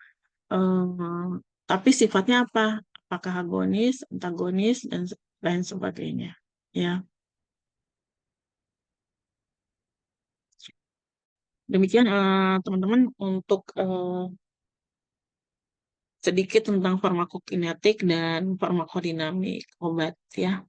eh, tapi sifatnya apa? Apakah agonis, antagonis, dan lain sebagainya. Ya, demikian teman-teman untuk sedikit tentang farmakokinetik dan farmakodinamik obat ya.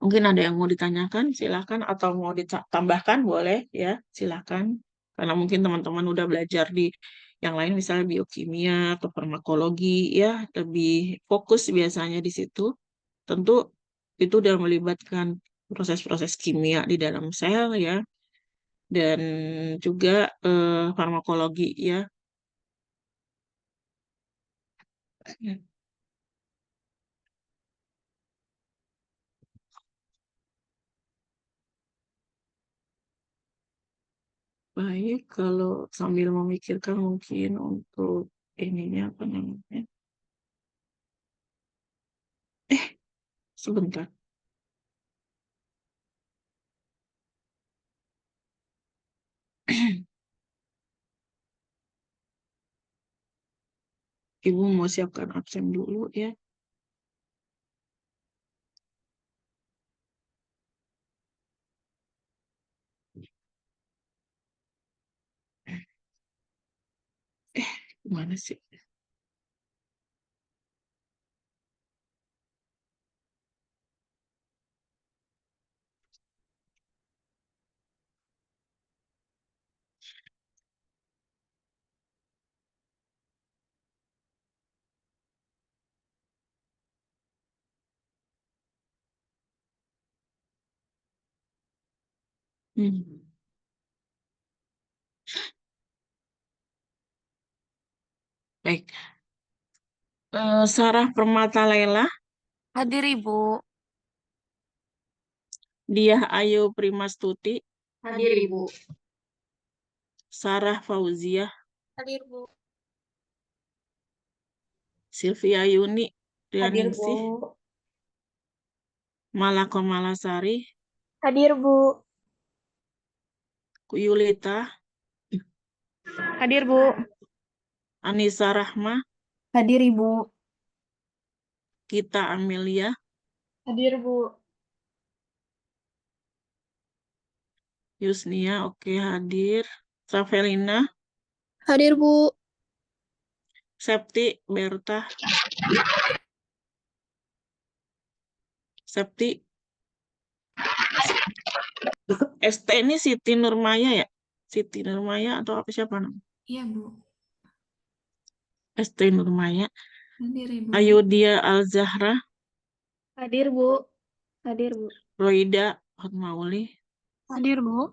Mungkin ada yang mau ditanyakan, silakan, atau mau ditambahkan boleh ya, silakan. Karena mungkin teman-teman udah belajar di yang lain, misalnya biokimia atau farmakologi ya, lebih fokus biasanya di situ. Tentu itu udah melibatkan proses-proses kimia di dalam sel ya, dan juga farmakologi ya. Baik, kalau sambil memikirkan mungkin untuk ininya apa namanya? Sebentar. Ibu mau siapkan absen dulu ya. Gimana sih? Hmm. Baik. Sarah Permata Laila, Hadir Ibu. Diah Ayu Primastuti, Hadir Ibu. Sarah Fauziah, Hadir Bu. Sylvia Yuni, Hadir Rianingsih, Bu. Malako Malasari, Hadir Bu. Yulita, Hadir Bu. Anissa Rahma, Hadir Ibu. Gita Amelia, Hadir Bu. Yusnia, oke hadir, Savelina, Hadir Bu. Septi, Berta, Septi, ST ini Siti Nurmaya ya? Siti Nurmaya atau apa siapa namanya? Iya Bu. ST Nurmaya, Hadir Ibu. Ayudia Al Zahra, Hadir Bu. Hadir, Bu. Roida Hotmauli, Hadir, Bu.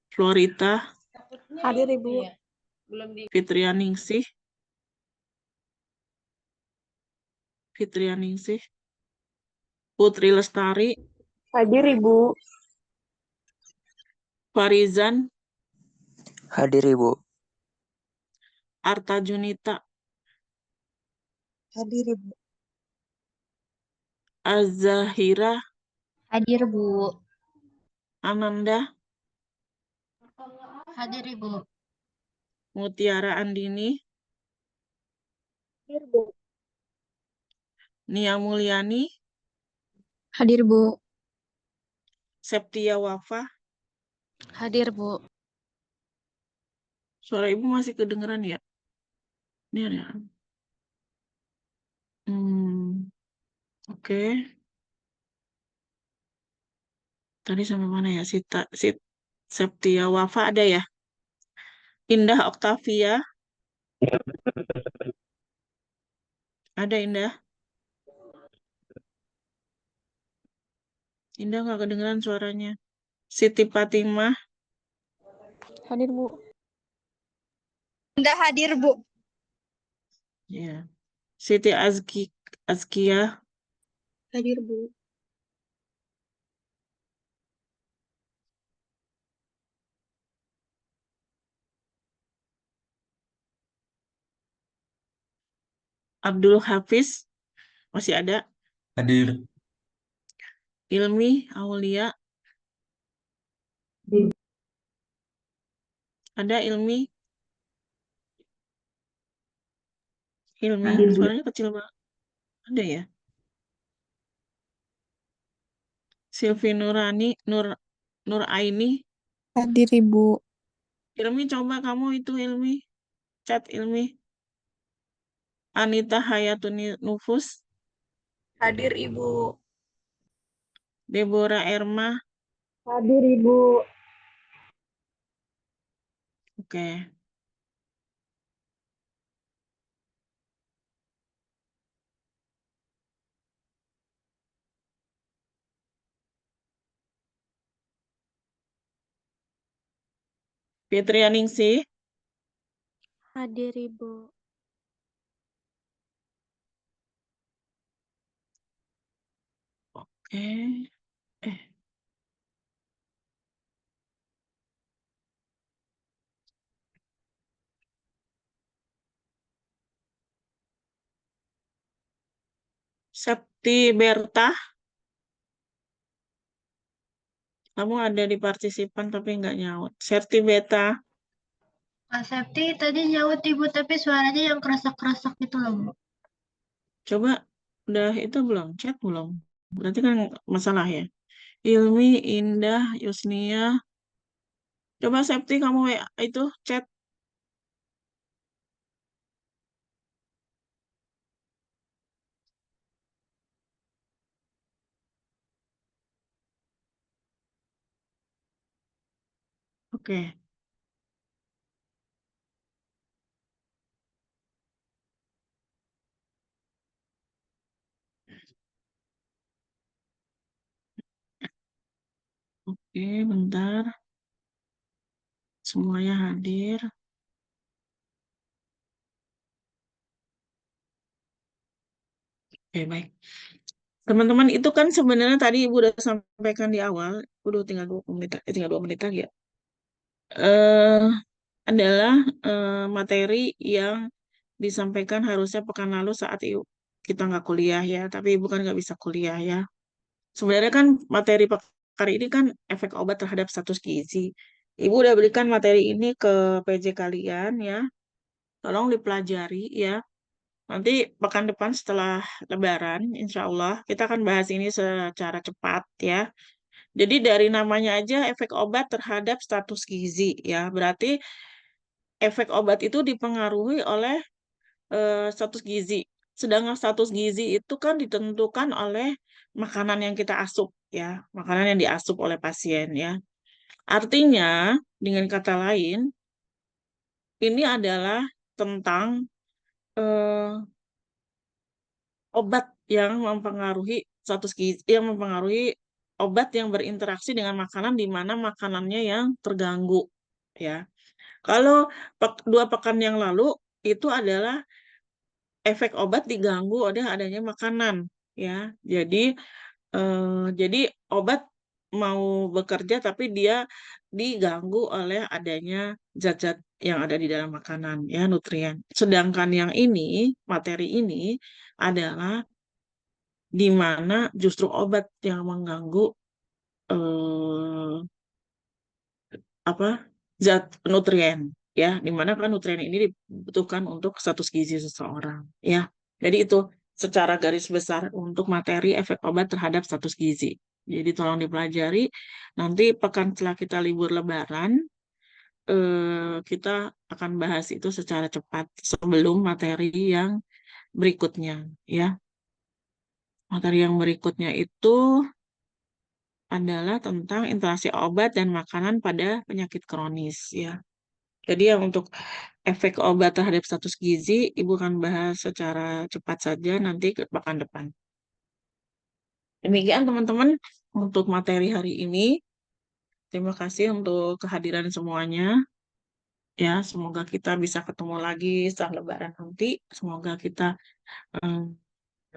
Florita Hadir, Ibu. Fitrianingsih, Putri Lestari, Hadir, Ibu. Farizan, Hadir Ibu. Arta Junita, Hadir, Ibu. Azahira, Hadir, Bu. Ananda, Hadir, Ibu. Mutiara Andini, Hadir, Bu. Nia Mulyani, Hadir, Bu. Septia Wafa. Hadir, Bu. Suara ibu masih kedengeran ya? Ini ada. Oke. Tadi sampai mana ya? Septia Wafa ada ya? Indah Oktavia, ada Indah? Indah nggak kedengeran suaranya. Siti Fatimah, Hadir, Bu. Indah hadir, Bu. ya. Siti Azkia, Hadir, Bu. Abdul Hafiz, masih ada. Hadir. Ilmi Aulia, ada Ilmi. Suaranya kecil banget. Ada ya? Silvi Nur Aini. Hadir, Ibu. Ilmi, coba kamu itu Ilmi. Chat Ilmi. Anita Hayatun Nufus. Hadir, Ibu. Deborah Erma. Hadir, Ibu. Oke. Fitrianingsih. Hadir, Ibu. Oke. Eh, Septi Berta. Kamu ada di partisipan tapi nggak nyaut. Septi Beta. Kak Septi tadi nyaut, Ibu, tapi suaranya yang kerasak-kerasak gitu loh, Bu. Coba udah itu belum? Chat belum? Berarti kan masalah ya. Ilmi, Indah, Yusnia. Coba Septi kamu itu chat. Oke. Oke, bentar. Semuanya hadir. Oke, baik. Teman-teman, itu kan sebenarnya tadi Ibu udah sampaikan di awal, udah tinggal 2 menit, tinggal 2 menit lagi ya. Eh, adalah materi yang disampaikan harusnya pekan lalu saat kita nggak kuliah ya, tapi Ibu kan nggak bisa kuliah ya. Sebenarnya kan materi pekan ini kan efek obat terhadap status gizi. Ibu udah berikan materi ini ke PJ kalian ya, tolong dipelajari ya. Nanti pekan depan setelah Lebaran, insya Allah kita akan bahas ini secara cepat ya. Jadi dari namanya aja efek obat terhadap status gizi ya. Berarti efek obat itu dipengaruhi oleh status gizi. Sedangkan status gizi itu kan ditentukan oleh makanan yang kita asup ya, makanan yang diasup oleh pasien ya. Artinya, dengan kata lain, ini adalah tentang eh, obat yang mempengaruhi status gizi, yang mempengaruhi obat yang berinteraksi dengan makanan di mana makanannya yang terganggu, ya. Kalau 2 pekan yang lalu itu adalah efek obat diganggu oleh adanya makanan, ya. Jadi obat mau bekerja tapi dia diganggu oleh adanya zat-zat yang ada di dalam makanan, ya, nutrien. Sedangkan yang ini, materi ini adalah di mana justru obat yang mengganggu eh, apa zat nutrien, ya, di mana kan nutrien ini dibutuhkan untuk status gizi seseorang, ya. Jadi itu secara garis besar untuk materi efek obat terhadap status gizi. Jadi tolong dipelajari. Nanti pekan setelah kita libur Lebaran, kita akan bahas itu secara cepat sebelum materi yang berikutnya, ya. Materi yang berikutnya itu adalah tentang interaksi obat dan makanan pada penyakit kronis, ya. Jadi yang untuk efek obat terhadap status gizi, Ibu akan bahas secara cepat saja nanti ke pekan depan. Demikian teman-teman untuk materi hari ini. Terima kasih untuk kehadiran semuanya. Ya, semoga kita bisa ketemu lagi setelah Lebaran nanti. Semoga kita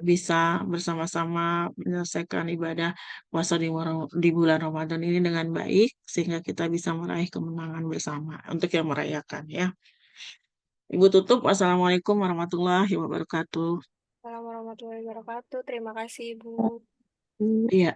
bisa bersama-sama menyelesaikan ibadah puasa di bulan Ramadan ini dengan baik, sehingga kita bisa meraih kemenangan bersama untuk yang merayakan, ya. Ibu tutup. Wassalamualaikum warahmatullahi wabarakatuh. Assalamualaikum warahmatullahi wabarakatuh. Terima kasih, Ibu. Iya.